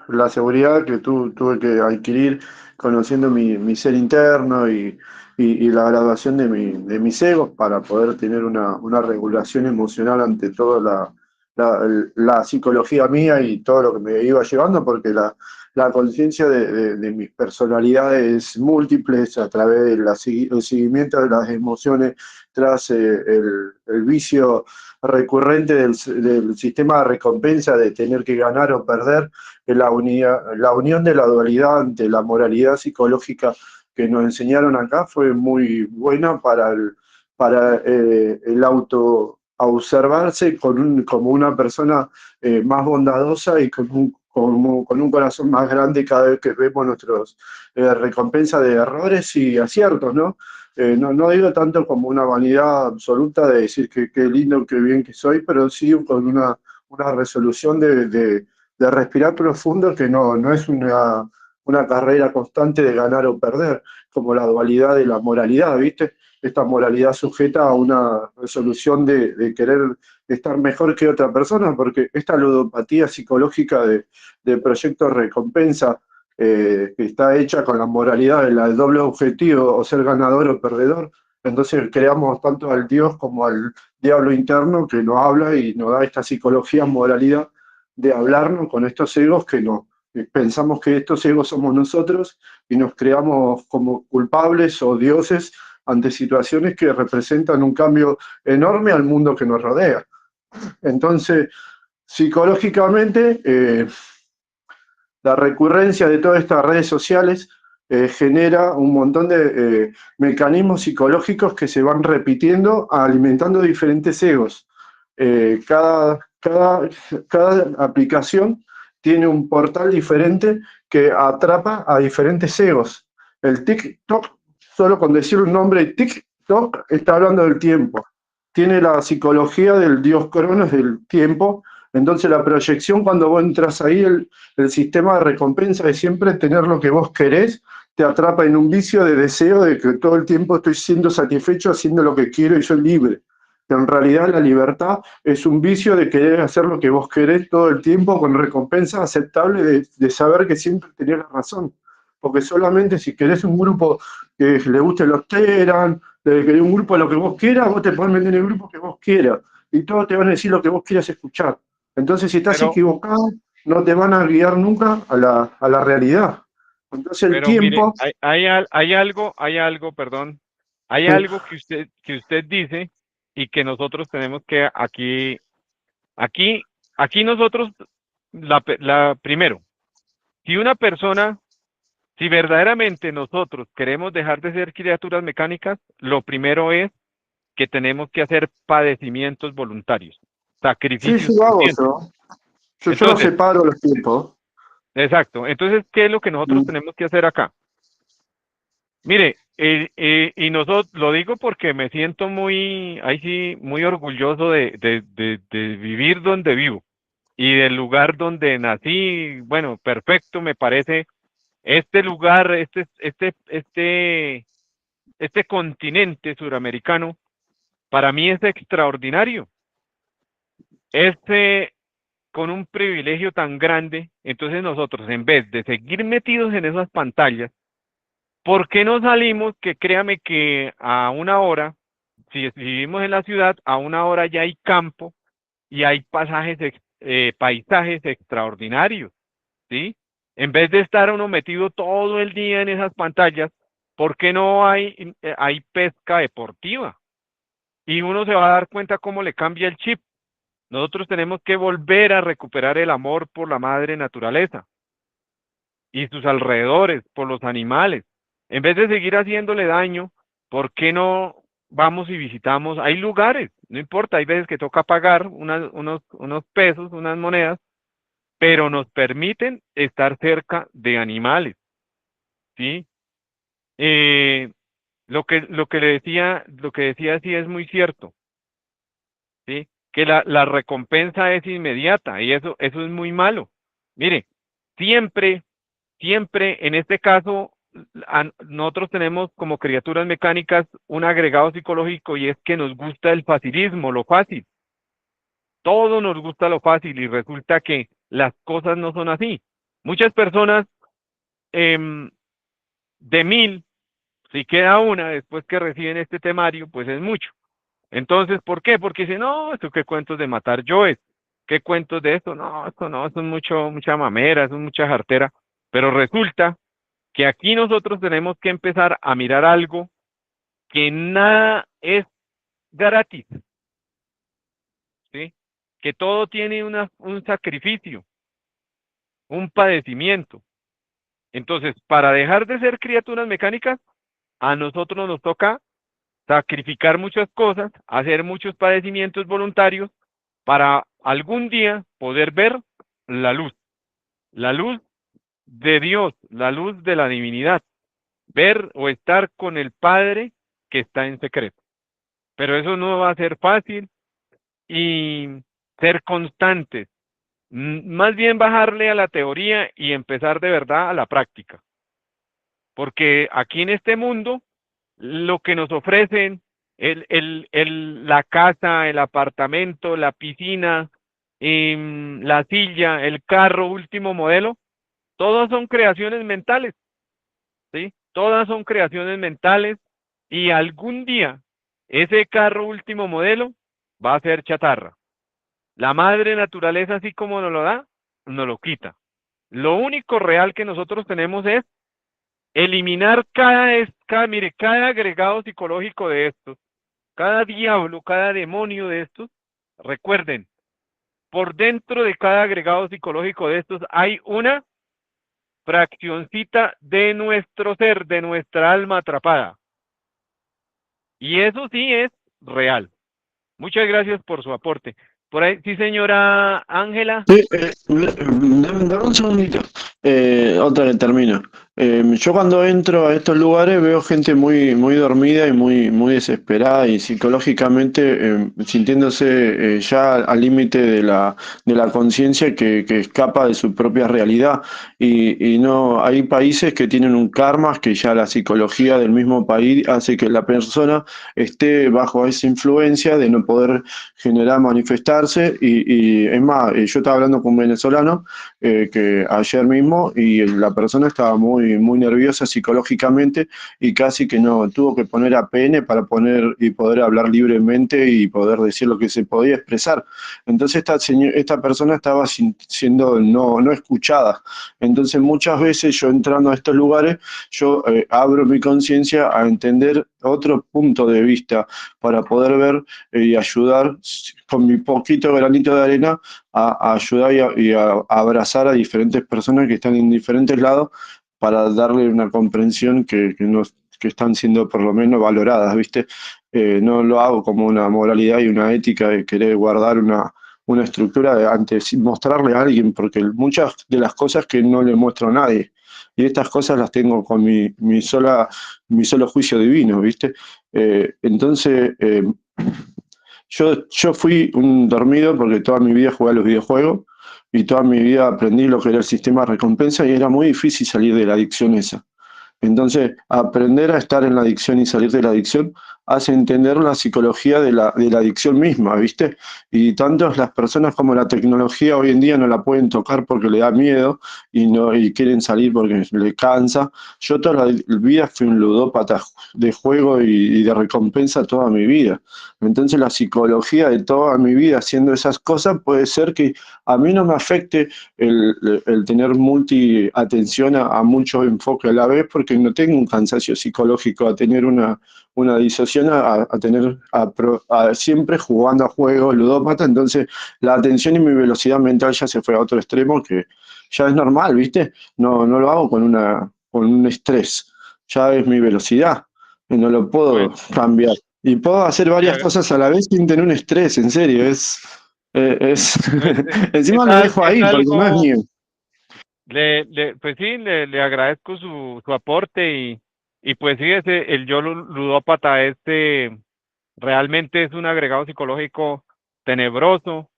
la seguridad que tuve que adquirir conociendo mi ser interno y la graduación de mis egos para poder tener una regulación emocional ante toda la psicología mía y todo lo que me iba llevando, porque la conciencia de mis personalidades múltiples a través del seguimiento de las emociones tras el vicio recurrente del sistema de recompensa de tener que ganar o perder, la unión de la dualidad ante la moralidad psicológica que nos enseñaron acá fue muy buena para el auto observarse como una persona más bondadosa y con un corazón más grande cada vez que vemos nuestros recompensas de errores y aciertos, ¿no? No digo tanto como una vanidad absoluta de decir que qué lindo, qué bien que soy, pero sí con una resolución de respirar profundo, que no es una carrera constante de ganar o perder, como la dualidad de la moralidad, ¿viste? Esta moralidad sujeta a una resolución de querer estar mejor que otra persona, porque esta ludopatía psicológica de proyecto recompensa, que está hecha con la moralidad del doble objetivo, o ser ganador o perdedor, entonces creamos tanto al Dios como al diablo interno que nos habla y nos da esta psicología moralidad de hablarnos con estos egos pensamos que estos egos somos nosotros y nos creamos como culpables o dioses ante situaciones que representan un cambio enorme al mundo que nos rodea. Entonces, psicológicamente, la recurrencia de todas estas redes sociales genera un montón de mecanismos psicológicos que se van repitiendo, alimentando diferentes egos. Cada aplicación tiene un portal diferente que atrapa a diferentes egos. El TikTok, solo con decir un nombre, TikTok está hablando del tiempo. Tiene la psicología del dios Cronos del tiempo. Entonces la proyección, cuando vos entras ahí, el sistema de recompensa de siempre tener lo que vos querés, te atrapa en un vicio de deseo de que todo el tiempo estoy siendo satisfecho haciendo lo que quiero y soy libre. En realidad la libertad es un vicio de querer hacer lo que vos querés todo el tiempo con recompensa aceptable de saber que siempre tenés la razón. Porque solamente si querés un grupo que le guste los Teran, de querer un grupo de lo que vos quieras, vos te podés meter en el grupo que vos quieras. Y todos te van a decir lo que vos quieras escuchar. Entonces, si estás Pero, equivocado, no te van a guiar nunca a la realidad. Entonces, el pero mire, tiempo. hay algo, perdón, hay eh, algo que usted dice y que nosotros tenemos que aquí, aquí nosotros, primero, si una persona, si verdaderamente nosotros queremos dejar de ser criaturas mecánicas, lo primero es que tenemos que hacer padecimientos voluntarios, sí, sacrificios sí, lo hago conscientes. yo. Yo no Entonces, separo los tiempos. exacto. Entonces, ¿qué es lo que nosotros Mm, tenemos que hacer acá? Mire, y nosotros lo digo porque me siento ahí sí, muy orgulloso de vivir donde vivo y del lugar donde nací. Bueno, perfecto, me parece este lugar, este continente suramericano, para mí es extraordinario. Este, con un privilegio tan grande, entonces nosotros, en vez de seguir metidos en esas pantallas, ¿por qué no salimos? Que créame que a una hora, si vivimos en la ciudad, a una hora ya hay campo y hay paisajes extraordinarios, ¿sí? En vez de estar uno metido todo el día en esas pantallas, ¿por qué no hay pesca deportiva? Y uno se va a dar cuenta cómo le cambia el chip. Nosotros tenemos que volver a recuperar el amor por la madre naturaleza y sus alrededores, por los animales. En vez de seguir haciéndole daño, ¿por qué no vamos y visitamos? Hay lugares, no importa, hay veces que toca pagar unos pesos, unas monedas, pero nos permiten estar cerca de animales, ¿sí? Eh, lo que decía sí es muy cierto, ¿sí? Que la recompensa es inmediata y eso es muy malo. Mire, siempre siempre, en este caso, nosotros tenemos como criaturas mecánicas un agregado psicológico y es que nos gusta el facilismo, lo fácil. Todo nos gusta lo fácil y resulta que las cosas no son así. Muchas personas, em, de 1000, si queda una después que reciben este temario, pues es mucho. Entonces, ¿por qué? Porque dicen, no, esto qué cuentos de matar yoes, qué cuentos de esto, no, esto no, eso es mucha mamera, eso es mucha jartera. Pero resulta que aquí nosotros tenemos que empezar a mirar algo que nada es gratis, ¿sí? Que todo tiene un sacrificio, un padecimiento. Entonces, para dejar de ser criaturas mecánicas, a nosotros nos toca sacrificar muchas cosas, hacer muchos padecimientos voluntarios para algún día poder ver la luz de Dios, la luz de la divinidad, ver o estar con el Padre que está en secreto. Pero eso no va a ser fácil y ser constantes, más bien bajarle a la teoría y empezar de verdad a la práctica. Porque aquí en este mundo, lo que nos ofrecen, la casa, el apartamento, la piscina, la silla, el carro último modelo, todas son creaciones mentales, ¿sí? Todas son creaciones mentales y algún día ese carro último modelo va a ser chatarra. La madre naturaleza, así como nos lo da, nos lo quita. Lo único real que nosotros tenemos es eliminar mire, cada agregado psicológico de estos, cada diablo, cada demonio de estos. Recuerden, por dentro de cada agregado psicológico de estos hay una fraccioncita de nuestro ser, de nuestra alma atrapada. Y eso sí es real. Muchas gracias por su aporte. Por ahí, sí, señora Ángela. Sí, dame un segundito. Otra vez termino. Yo cuando entro a estos lugares veo gente muy, muy dormida y muy, muy desesperada y psicológicamente sintiéndose ya al límite de la conciencia que escapa de su propia realidad. Y no, hay países que tienen un karma que ya la psicología del mismo país hace que la persona esté bajo esa influencia de no poder generar manifestarse y es más, yo estaba hablando con un venezolano que ayer mismo y la persona estaba muy, muy nerviosa psicológicamente y casi que no tuvo que poner APN para poner y poder hablar libremente y poder decir lo que se podía expresar. Entonces esta persona estaba siendo no escuchada. Entonces muchas veces yo entrando a estos lugares, yo abro mi conciencia a entender otro punto de vista para poder ver y ayudar con mi poquito granito de arena a ayudar y a abrazar a diferentes personas que están en diferentes lados para darle una comprensión que están siendo por lo menos valoradas, ¿viste? No lo hago como una moralidad y una ética de querer guardar una estructura antes mostrarle a alguien, porque muchas de las cosas que no le muestro a nadie. Y estas cosas las tengo con mi solo juicio divino, ¿viste? Entonces, yo fui un dormido porque toda mi vida jugué a los videojuegos y toda mi vida aprendí lo que era el sistema de recompensa y era muy difícil salir de la adicción esa. Entonces, aprender a estar en la adicción y salir de la adicción hace entender la psicología de la adicción misma, ¿viste? Y tanto las personas como la tecnología hoy en día no la pueden tocar porque le da miedo y quieren salir porque le cansa. Yo toda la vida fui un ludópata de juego y de recompensa toda mi vida. Entonces, la psicología de toda mi vida haciendo esas cosas puede ser que a mí no me afecte el tener multi-atención a muchos enfoques a la vez, porque no tengo un cansancio psicológico a tener una disociación, a tener siempre jugando a juegos ludópata, entonces la atención y mi velocidad mental ya se fue a otro extremo que ya es normal, ¿viste? No lo hago con un estrés, ya es mi velocidad, y no lo puedo Bueno, cambiar. Y puedo hacer sí, varias cosas a la vez sin tener un estrés, en serio, es pues encima lo dejo es ahí porque no es algo, mío. pues sí, le agradezco su aporte y pues sí, el yo ludópata realmente es un agregado psicológico tenebroso.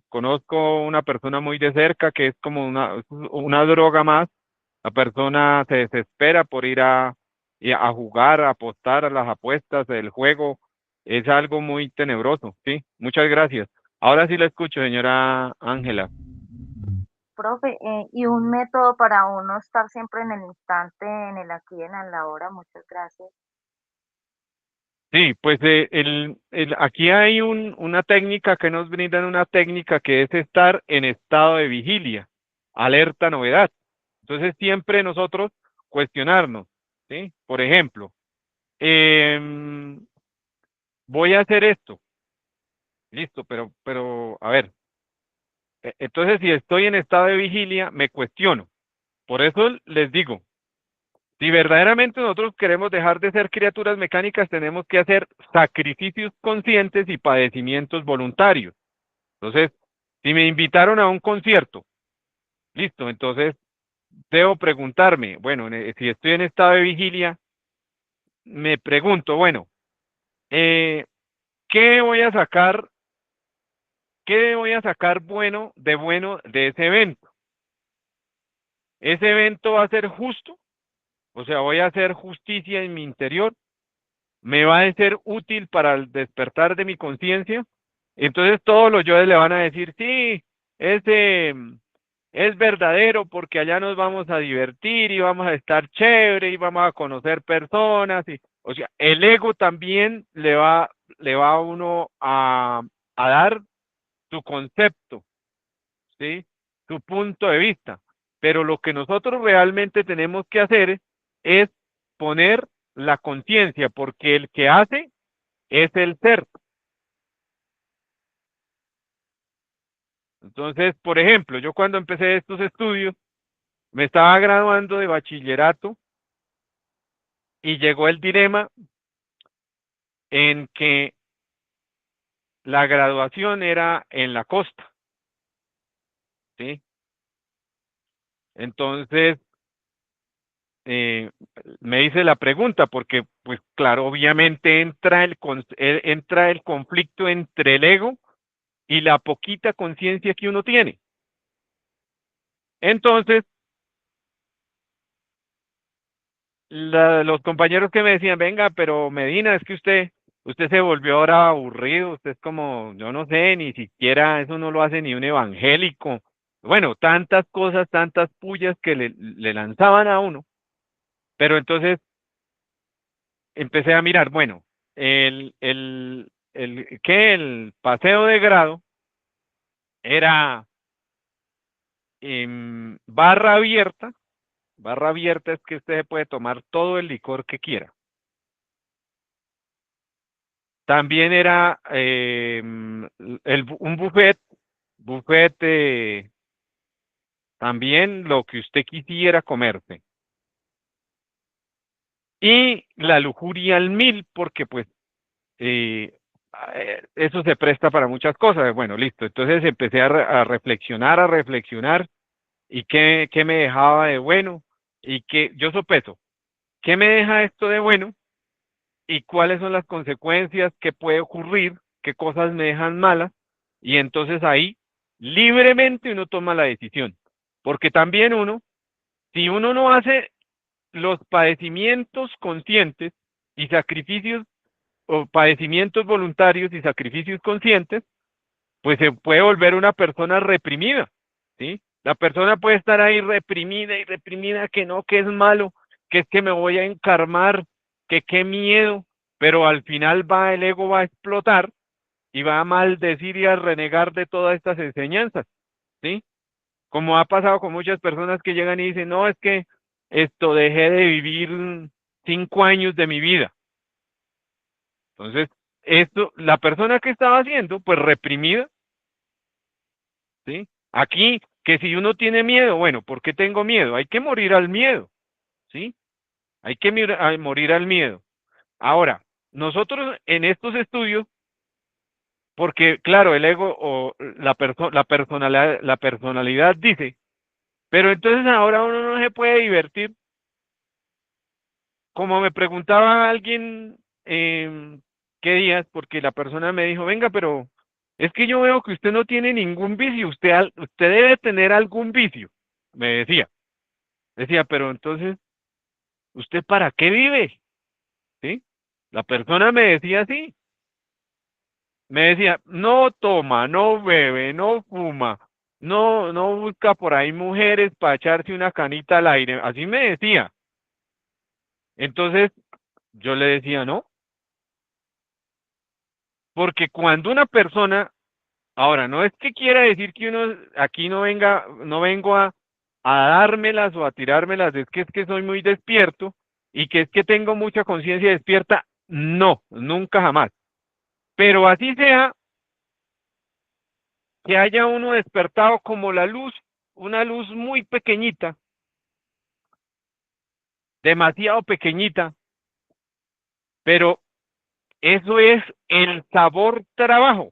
Conozco una persona muy de cerca que es como una droga más. La persona se desespera por ir a jugar, a apostar a las apuestas, el juego. Es algo muy tenebroso, sí. Muchas gracias. Ahora sí la escucho, señora Ángela. Profe, y un método para uno estar siempre en el instante, en el aquí y en el ahora. Muchas gracias. Sí, pues aquí hay una técnica que nos brindan, una técnica que es estar en estado de vigilia. alerta novedad. Entonces siempre nosotros cuestionarnos, ¿sí? Por ejemplo, voy a hacer esto, listo, pero, a ver, entonces si estoy en estado de vigilia, me cuestiono. Por eso les digo, si verdaderamente nosotros queremos dejar de ser criaturas mecánicas, tenemos que hacer sacrificios conscientes y padecimientos voluntarios. Entonces, si me invitaron a un concierto, listo, entonces debo preguntarme, bueno, si estoy en estado de vigilia, me pregunto, bueno, eh, ¿qué voy a sacar, qué voy a sacar bueno de ese evento? ¿Ese evento va a ser justo? O sea, voy a hacer justicia en mi interior, me va a ser útil para el despertar de mi conciencia. Entonces todos los yoes le van a decir, sí, ese es verdadero porque allá nos vamos a divertir y vamos a estar chévere y vamos a conocer personas. Y, o sea, el ego también le va a uno a dar su concepto, ¿sí? Su punto de vista. Pero lo que nosotros realmente tenemos que hacer es poner la conciencia, porque el que hace es el ser. Entonces, por ejemplo, yo cuando empecé estos estudios, me estaba graduando de bachillerato y llegó el dilema en que la graduación era en la costa, ¿sí? Entonces, eh, me hice la pregunta porque, pues claro, obviamente entra el conflicto entre el ego y la poquita conciencia que uno tiene. Entonces, los compañeros que me decían, venga, pero Medina, es que usted se volvió ahora aburrido, usted es como, yo no sé, ni siquiera eso no lo hace ni un evangélico. Bueno, tantas cosas, tantas pullas que le lanzaban a uno. Pero entonces empecé a mirar, bueno, el paseo de grado era barra abierta es que usted puede tomar todo el licor que quiera. También era un buffet también lo que usted quisiera comerse. Y la lujuria al mil, porque pues eso se presta para muchas cosas. Bueno, listo. Entonces empecé a reflexionar, y qué me dejaba de bueno, y que yo sopeso, ¿qué me deja esto de bueno? Y cuáles son las consecuencias que puede ocurrir, qué cosas me dejan malas, y entonces ahí libremente uno toma la decisión. Porque también uno, si uno no hace los padecimientos conscientes y sacrificios, o padecimientos voluntarios y sacrificios conscientes, pues se puede volver una persona reprimida, ¿sí? La persona puede estar ahí reprimida y reprimida, que no, que es malo, que es que me voy a encarmar, que qué miedo, pero al final el ego va a explotar y va a maldecir y a renegar de todas estas enseñanzas, ¿sí? Como ha pasado con muchas personas que llegan y dicen, no, es que esto dejé de vivir 5 años de mi vida. Entonces, esto, la persona que estaba haciendo, pues reprimida, ¿sí? Aquí, que si uno tiene miedo, bueno, ¿por qué tengo miedo? Hay que morir al miedo, ¿sí? Hay que morir al miedo. Ahora, nosotros en estos estudios, porque claro, el ego o la personalidad dice, pero entonces ahora uno no se puede divertir. Como me preguntaba alguien qué días, porque la persona me dijo, venga, pero es que yo veo que usted no tiene ningún vicio, usted debe tener algún vicio, me decía. Decía, pero entonces, ¿usted para qué vive? ¿Sí? La persona me decía así, me decía, no toma, no bebe, no fuma, no busca por ahí mujeres para echarse una canita al aire, así me decía. Entonces, yo le decía, no, porque cuando una persona, ahora, no es que quiera decir que uno aquí no vengo a dármelas o a tirármelas es que soy muy despierto y que es que tengo mucha conciencia despierta. No, nunca jamás. Pero así sea, que haya uno despertado como la luz, una luz muy pequeñita, demasiado pequeñita, pero eso es el sabor trabajo.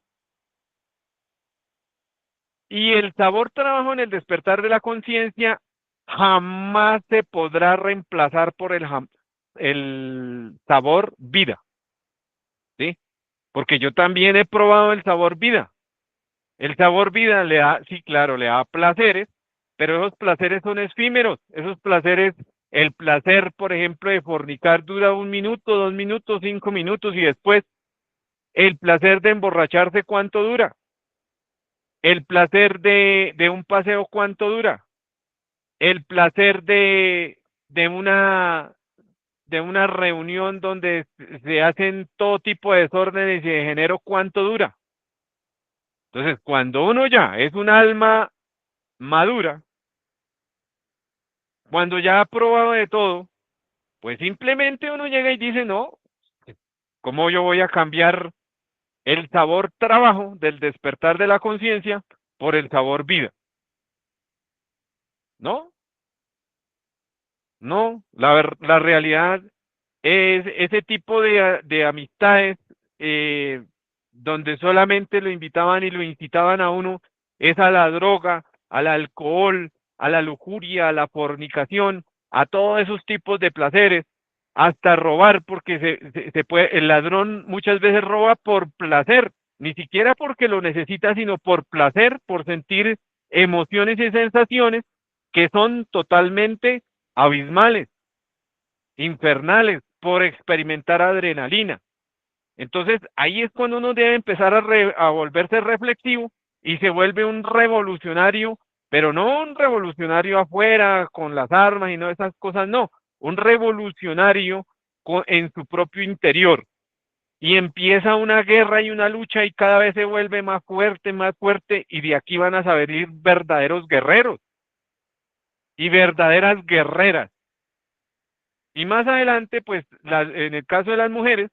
Y el sabor trabajo en el despertar de la conciencia jamás se podrá reemplazar por el sabor vida, ¿sí? Porque yo también he probado el sabor vida. El sabor vida le da, sí, claro, le da placeres, pero esos placeres son efímeros. Esos placeres, el placer, por ejemplo, de fornicar dura 1 minuto, 2 minutos, 5 minutos y después el placer de emborracharse, ¿cuánto dura? El placer de un paseo, ¿cuánto dura? El placer de una reunión donde se hacen todo tipo de desórdenes y de género, ¿cuánto dura? Entonces, cuando uno ya es un alma madura, cuando ya ha probado de todo, pues simplemente uno llega y dice, no, ¿cómo yo voy a cambiar el sabor trabajo del despertar de la conciencia por el sabor vida? ¿No? No, la realidad es ese tipo de amistades donde solamente lo invitaban y lo incitaban a uno es a la droga, al alcohol, a la lujuria, a la fornicación, a todos esos tipos de placeres, hasta robar, porque se puede, el ladrón muchas veces roba por placer, ni siquiera porque lo necesita, sino por placer, por sentir emociones y sensaciones que son totalmente abismales, infernales, por experimentar adrenalina. Entonces, ahí es cuando uno debe empezar a volverse reflexivo y se vuelve un revolucionario, pero no un revolucionario afuera con las armas y no esas cosas, no, un revolucionario en su propio interior. Y empieza una guerra y una lucha y cada vez se vuelve más fuerte y de aquí van a salir verdaderos guerreros y verdaderas guerreras. Y más adelante, pues en el caso de las mujeres,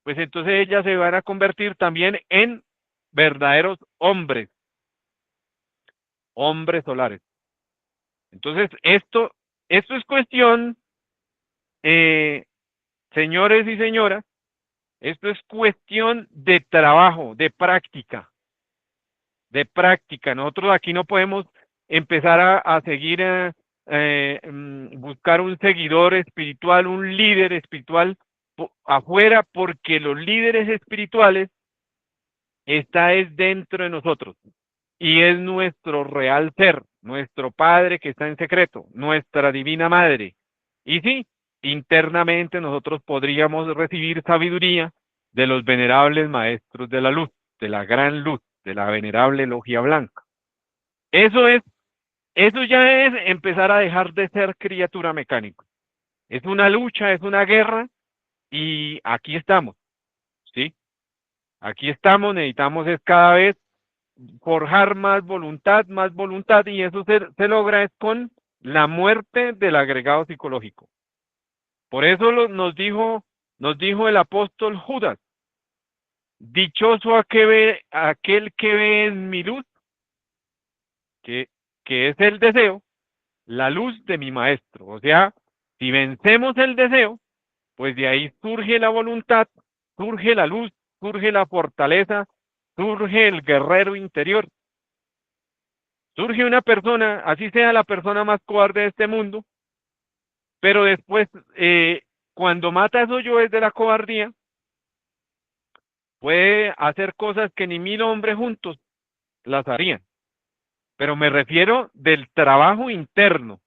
pues entonces ellas se van a convertir también en verdaderos hombres, hombres solares. Entonces, esto es cuestión, eh, señores y señoras, esto es cuestión de trabajo, de práctica, de práctica. Nosotros aquí no podemos empezar a seguir, buscar un seguidor espiritual, un líder espiritual afuera, porque los líderes espirituales está es dentro de nosotros y es nuestro real ser, nuestro Padre que está en secreto, nuestra divina Madre. Y sí, internamente nosotros podríamos recibir sabiduría de los venerables maestros de la luz, de la gran luz, de la venerable logia blanca. Eso es, eso ya es empezar a dejar de ser criatura mecánica. Es una lucha, es una guerra y aquí estamos, ¿sí? Aquí estamos, necesitamos es cada vez forjar más voluntad, y eso se logra es con la muerte del agregado psicológico. Por eso nos dijo el apóstol Judas, dichoso aquel que ve en mi luz, que, que es el deseo, la luz de mi maestro. O sea, si vencemos el deseo, pues de ahí surge la voluntad, surge la luz, surge la fortaleza, surge el guerrero interior. Surge una persona, así sea la persona más cobarde de este mundo, pero después, cuando mata a esos yoes de la cobardía, puede hacer cosas que ni 1000 hombres juntos las harían. Pero me refiero del trabajo interno.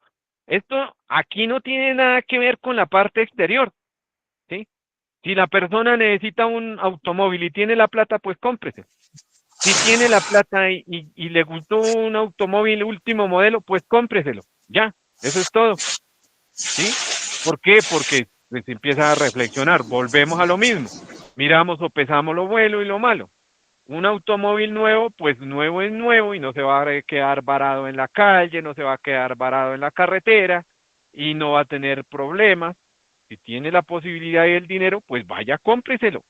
Esto aquí no tiene nada que ver con la parte exterior, ¿sí? Si la persona necesita un automóvil y tiene la plata, pues cómprese. Si tiene la plata y le gustó un automóvil último modelo, pues cómpreselo. Ya, eso es todo. ¿Sí? ¿Por qué? Porque pues, empieza a reflexionar. Volvemos a lo mismo. Miramos o pesamos lo bueno y lo malo. Un automóvil nuevo, pues nuevo es nuevo y no se va a quedar varado en la calle, no se va a quedar varado en la carretera y no va a tener problemas. Si tiene la posibilidad y el dinero, pues vaya, cómpreselo.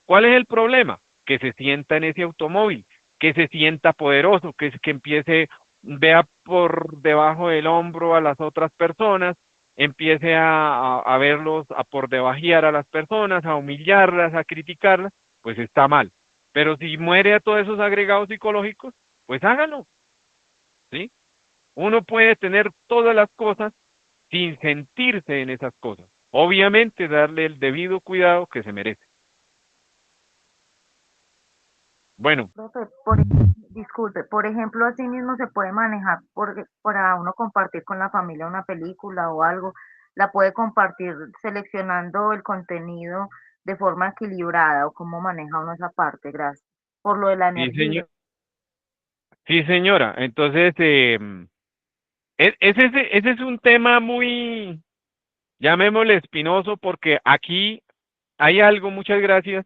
¿Cuál es el problema? Que se sienta en ese automóvil, que se sienta poderoso, que empiece, vea por debajo del hombro a las otras personas, empiece a verlos, a por debajear a las personas, a humillarlas, a criticarlas, pues está mal. Pero si muere a todos esos agregados psicológicos, pues hágalo, ¿sí? Uno puede tener todas las cosas sin sentirse en esas cosas. Obviamente darle el debido cuidado que se merece. Bueno, Profe, disculpe, por ejemplo, así mismo se puede manejar para uno compartir con la familia una película o algo, la puede compartir seleccionando el contenido de forma equilibrada o cómo maneja uno esa parte, gracias. Por lo de la sí, energía. señor. Sí, señora. Entonces, ese es un tema muy, llamémosle espinoso, porque aquí hay algo, muchas gracias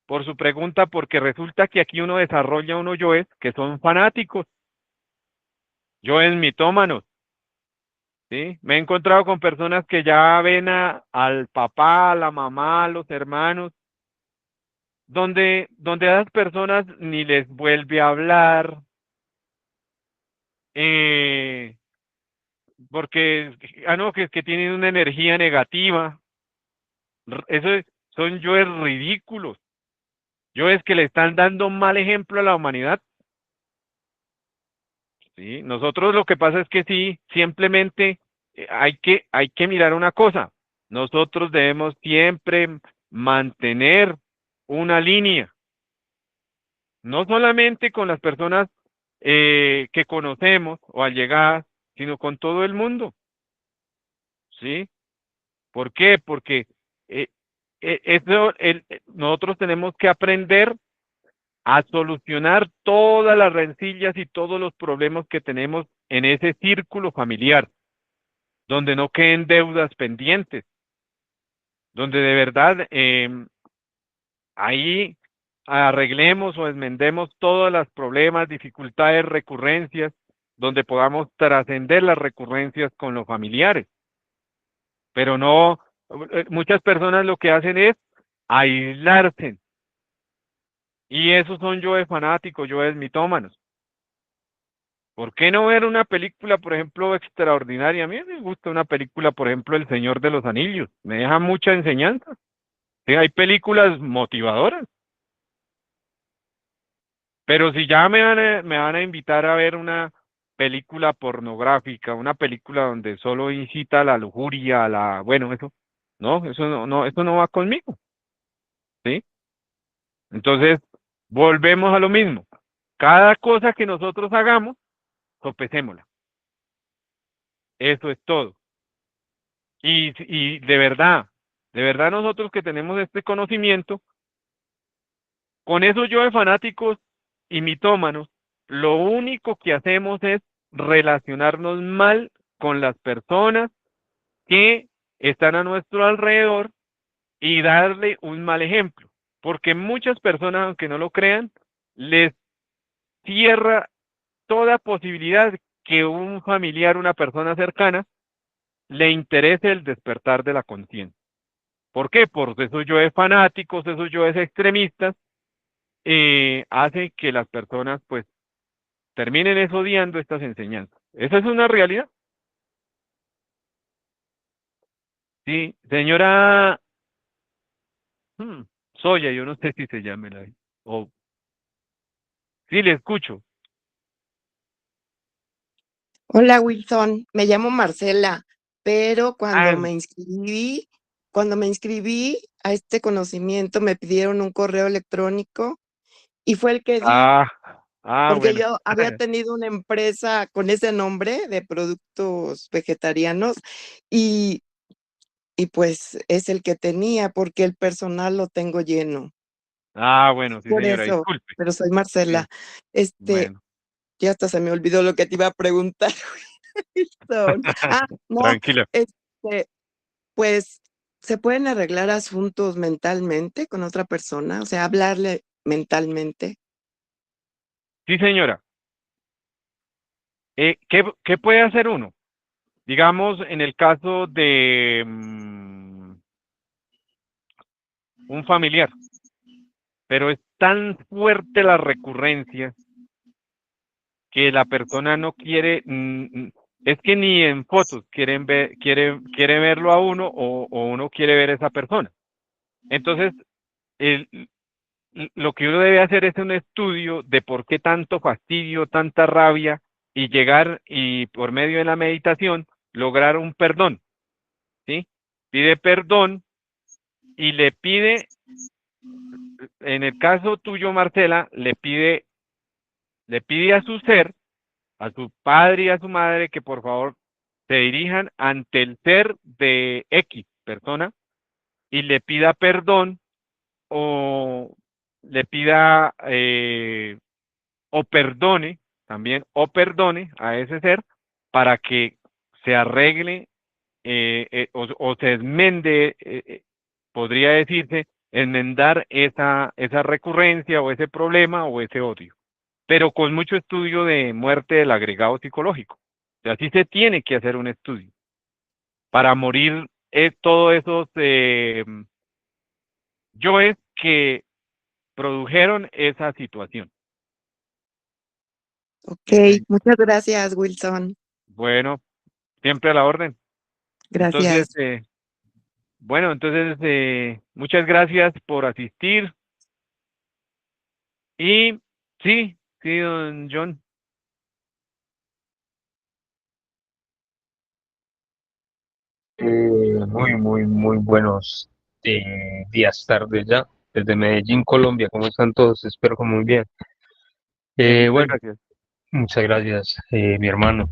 por su pregunta, porque resulta que aquí uno desarrolla unos yoes que son fanáticos, yoes mitómanos, ¿sí? Me he encontrado con personas que ya ven al papá, a la mamá, a los hermanos, donde a las personas ni les vuelve a hablar, eh, porque, no, que tienen una energía negativa. Son yoes ridículos, yoes que le están dando un mal ejemplo a la humanidad. ¿Sí? Nosotros lo que pasa es que sí, simplemente hay que mirar una cosa. Nosotros debemos siempre mantener una línea, no solamente con las personas que conocemos o allegadas, sino con todo el mundo. ¿Sí? ¿Por qué? Porque eh, nosotros tenemos que aprender a solucionar todas las rencillas y todos los problemas que tenemos en ese círculo familiar, donde no queden deudas pendientes, donde de verdad ahí arreglemos o enmendemos todos los problemas, dificultades, recurrencias, donde podamos trascender las recurrencias con los familiares. Pero no, muchas personas lo que hacen es aislarse. Y esos son yoes fanáticos, yoes mitómanos. ¿Por qué no ver una película, por ejemplo, extraordinaria? A mí me gusta una película, por ejemplo, El Señor de los Anillos. Me deja mucha enseñanza. Sí, hay películas motivadoras. Pero si ya me van a invitar a ver una película pornográfica, una película donde solo incita a la lujuria, bueno, eso no va conmigo, ¿sí? Entonces, volvemos a lo mismo. Cada cosa que nosotros hagamos, sopesémosla. Eso es todo. Y de verdad nosotros que tenemos este conocimiento, con esos yoes fanáticos y mitómanos, lo único que hacemos es relacionarnos mal con las personas que están a nuestro alrededor y darle un mal ejemplo. Porque muchas personas, aunque no lo crean, les cierra toda posibilidad que un familiar, una persona cercana, le interese el despertar de la conciencia. ¿Por qué? Porque esos yoes fanáticos, esos yoes extremistas, hacen que las personas pues terminen es odiando estas enseñanzas. Esa es una realidad. Sí, señora hmm, Soya, yo no sé si se llame la... O, sí, le escucho. Hola Wilson, me llamo Marcela, pero Ah, cuando me inscribí a este conocimiento me pidieron un correo electrónico y fue el que di, ah, porque bueno. yo había tenido una empresa con ese nombre de productos vegetarianos y, y pues es el que tenía porque el personal lo tengo lleno. Ah, bueno, sí, Por señora, eso, disculpe. pero soy Sí, Marcela. Este, bueno. ya hasta se me olvidó lo que te iba a preguntar, Wilson. Ah, no, Tranquila. este, pues, ¿se pueden arreglar asuntos mentalmente con otra persona? O sea, hablarle mentalmente. Sí, señora. ¿Qué puede hacer uno? Digamos, en el caso de un familiar, pero es tan fuerte la recurrencia que la persona no quiere, es que ni en fotos quiere verlo a uno o uno quiere ver a esa persona. Entonces, el- lo que uno debe hacer es un estudio de por qué tanto fastidio, tanta rabia y llegar y por medio de la meditación lograr un perdón, ¿sí? Pide perdón y le pide, en el caso tuyo, Marcela, le pide a su ser, a su padre y a su madre que por favor se dirijan ante el ser de X persona y le pida perdón o le pida o perdone también o perdone a ese ser para que se arregle o se enmende, podría decirse, enmendar esa recurrencia o ese problema o ese odio, pero con mucho estudio de muerte del agregado psicológico. O sea, sí se tiene que hacer un estudio para morir todos esos yoes que produjeron esa situación. Ok, Sí. muchas gracias, Wilson. Bueno, siempre a la orden. Entonces, Gracias. bueno, entonces, muchas gracias por asistir y sí, sí, don John. Muy buenos días, tardes ya, desde Medellín, Colombia. ¿Cómo están todos? Espero que muy bien. Bien, muchas Bueno, gracias. muchas gracias, mi hermano.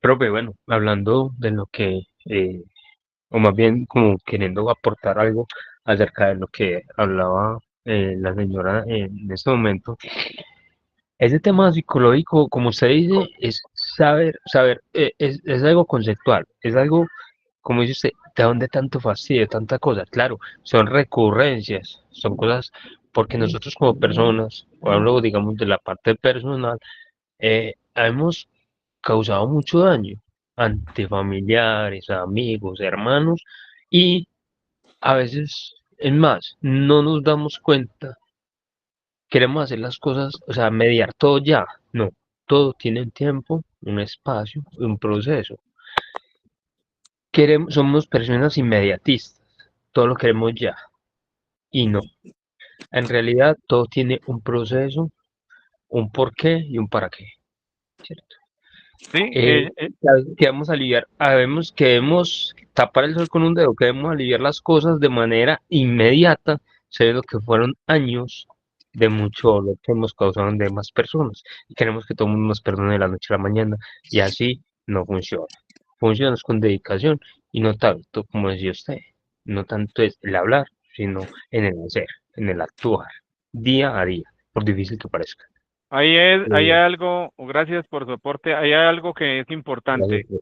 Profe, bueno, hablando de lo que, o más bien como queriendo aportar algo acerca de lo que hablaba la señora en este momento. Ese tema psicológico, como usted dice, es saber, es algo conceptual, es algo, como dice usted, ¿de dónde tanto fastidio, tanta cosa? Claro, son recurrencias, son cosas, porque nosotros como personas, o hablo, digamos, de la parte personal, hemos causado mucho daño ante familiares, amigos, hermanos, y a veces, es más, no nos damos cuenta. Queremos hacer las cosas, o sea, mediar todo ya. No, todo tiene un tiempo, un espacio, un proceso. Somos personas inmediatistas, todo lo queremos ya. Y no, en realidad todo tiene un proceso, un porqué y un para qué, ¿cierto? Sí, Que vamos a aliviar, sabemos que debemos tapar el sol con un dedo, que debemos aliviar las cosas de manera inmediata, sabiendo que fueron años de mucho dolor que hemos causado en demás personas y queremos que todo el mundo nos perdone de la noche a la mañana y así no funciona. Funciona es con dedicación y no tanto, como decía usted, no tanto es el hablar, sino en el hacer, en el actuar, día a día, por difícil que parezca. ahí hay Eh, algo, gracias por su aporte, ahí hay algo que es importante. gracias,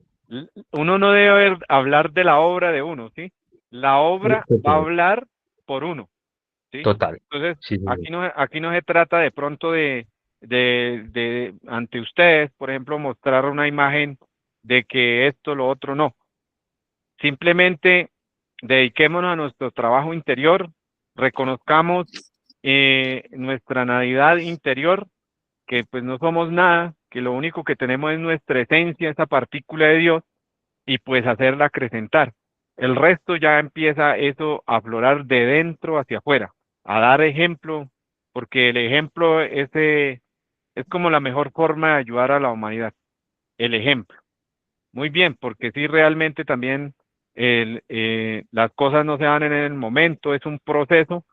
Uno no debe hablar de la obra de uno, ¿sí? La obra va a total, hablar por uno, ¿sí? total, Entonces, sí, señor. aquí no se trata de pronto de ante ustedes, por ejemplo, mostrar una imagen de que esto, lo otro, no. Simplemente dediquémonos a nuestro trabajo interior, reconozcamos nuestra Navidad interior, que pues no somos nada, que lo único que tenemos es nuestra esencia, esa partícula de Dios, y pues hacerla acrecentar. El resto ya empieza eso a aflorar de dentro hacia afuera, a dar ejemplo, porque el ejemplo es como la mejor forma de ayudar a la humanidad, el ejemplo. Muy bien, porque sí, realmente también las cosas no se dan en el momento, es un proceso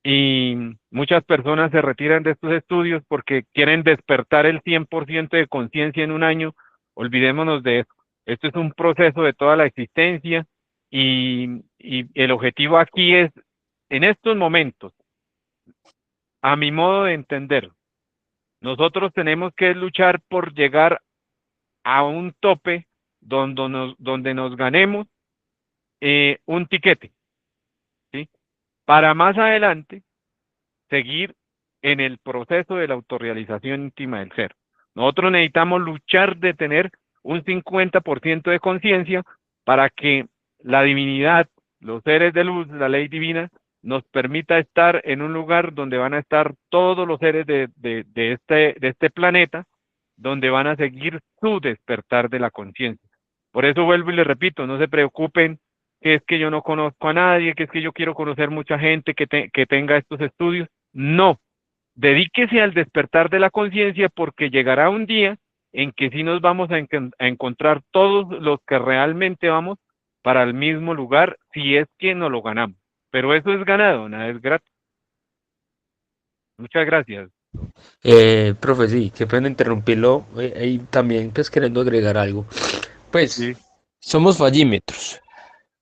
y muchas personas se retiran de estos estudios porque quieren despertar el 100% de conciencia en un año. Olvidémonos de eso. Esto es un proceso de toda la existencia y el objetivo aquí es, en estos momentos, a mi modo de entender, nosotros tenemos que luchar por llegar a un tope donde nos ganemos un tiquete, ¿sí? Para más adelante seguir en el proceso de la autorrealización íntima del ser. Nosotros necesitamos luchar de tener un 50% de conciencia para que la divinidad, los seres de luz, la ley divina, nos permita estar en un lugar donde van a estar todos los seres de este planeta, donde van a seguir su despertar de la conciencia. Por eso vuelvo y les repito, no se preocupen que es que yo no conozco a nadie, que es que yo quiero conocer mucha gente que tenga estos estudios. No, dedíquese al despertar de la conciencia porque llegará un día en que sí nos vamos a encontrar todos los que realmente vamos para el mismo lugar si es que nos lo ganamos. Pero eso es ganado, nada es gratis. Muchas gracias. Profe, sí, qué pena interrumpirlo, y también pues queriendo agregar algo. Pues Sí, somos fallímetros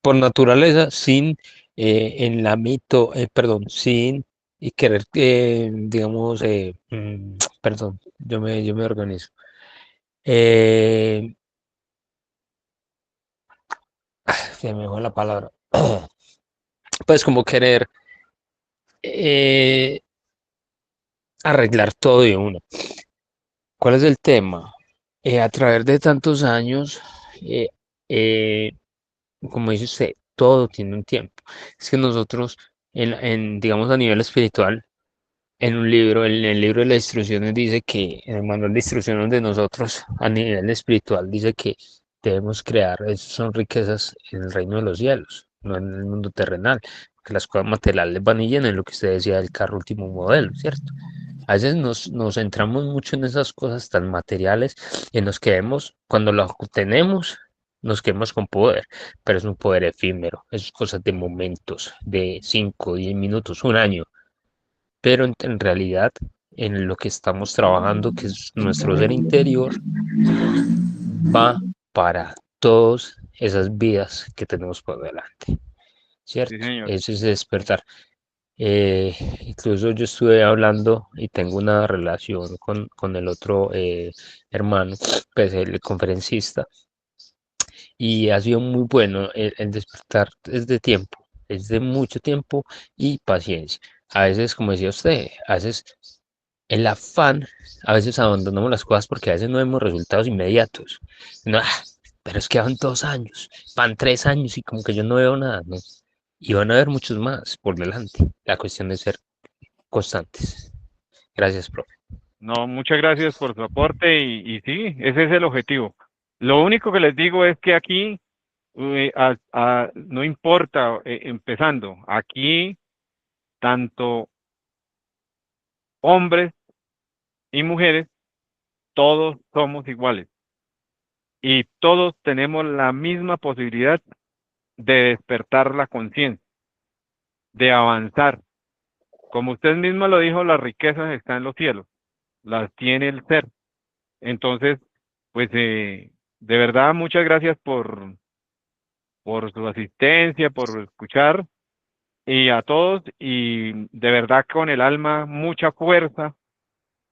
por naturaleza, sin perdón, sin y querer, digamos, perdón, yo me organizo. Eh, Se me fue la palabra. Pues como querer eh, arreglar todo de una. ¿Cuál es el tema? A través de tantos años, eh, eh, como dice usted, todo tiene un tiempo. Es que nosotros, digamos, a nivel espiritual, en un libro, en el libro de las instrucciones dice que, en el manual de instrucciones de nosotros, a nivel espiritual, dice que debemos crear, son riquezas en el reino de los cielos, no en el mundo terrenal, que las cosas materiales van y llenan, lo que usted decía del carro último modelo, ¿cierto? A veces nos centramos mucho en esas cosas tan materiales y nos quedemos, cuando las tenemos, nos quedamos con poder, pero es un poder efímero, es cosas de momentos, de 5, 10 minutos, un año, pero en realidad en lo que estamos trabajando, que es nuestro ser interior, va para todas esas vidas que tenemos por delante, sí, ¿cierto? señor. Eso es despertar. Incluso yo estuve hablando y tengo una relación con el otro hermano, pues el conferencista, y ha sido muy bueno el despertar es de tiempo, es de mucho tiempo y paciencia. A veces, como decía usted, a veces el afán, a veces abandonamos las cosas porque a veces no vemos resultados inmediatos. No, pero es que van 2 años, van 3 años y como que yo no veo nada, ¿no? Y van a haber muchos más por delante. La cuestión es ser constantes. Gracias, profe. No, muchas gracias por su aporte y sí, ese es el objetivo. Lo único que les digo es que aquí no importa, empezando, aquí tanto hombres y mujeres, todos somos iguales y todos tenemos la misma posibilidad de despertar la conciencia, de avanzar. Como usted mismo lo dijo, las riquezas están en los cielos, las tiene el ser. Entonces, pues de verdad, muchas gracias por su asistencia, por escuchar y a todos y de verdad con el alma mucha fuerza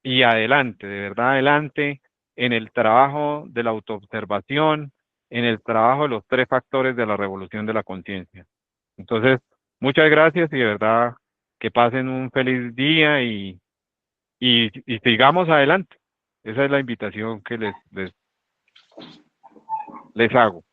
y adelante, de verdad adelante en el trabajo de la autoobservación, en el trabajo de los 3 factores de la revolución de la conciencia. Entonces, muchas gracias y de verdad que pasen un feliz día y sigamos adelante. Esa es la invitación que les hago.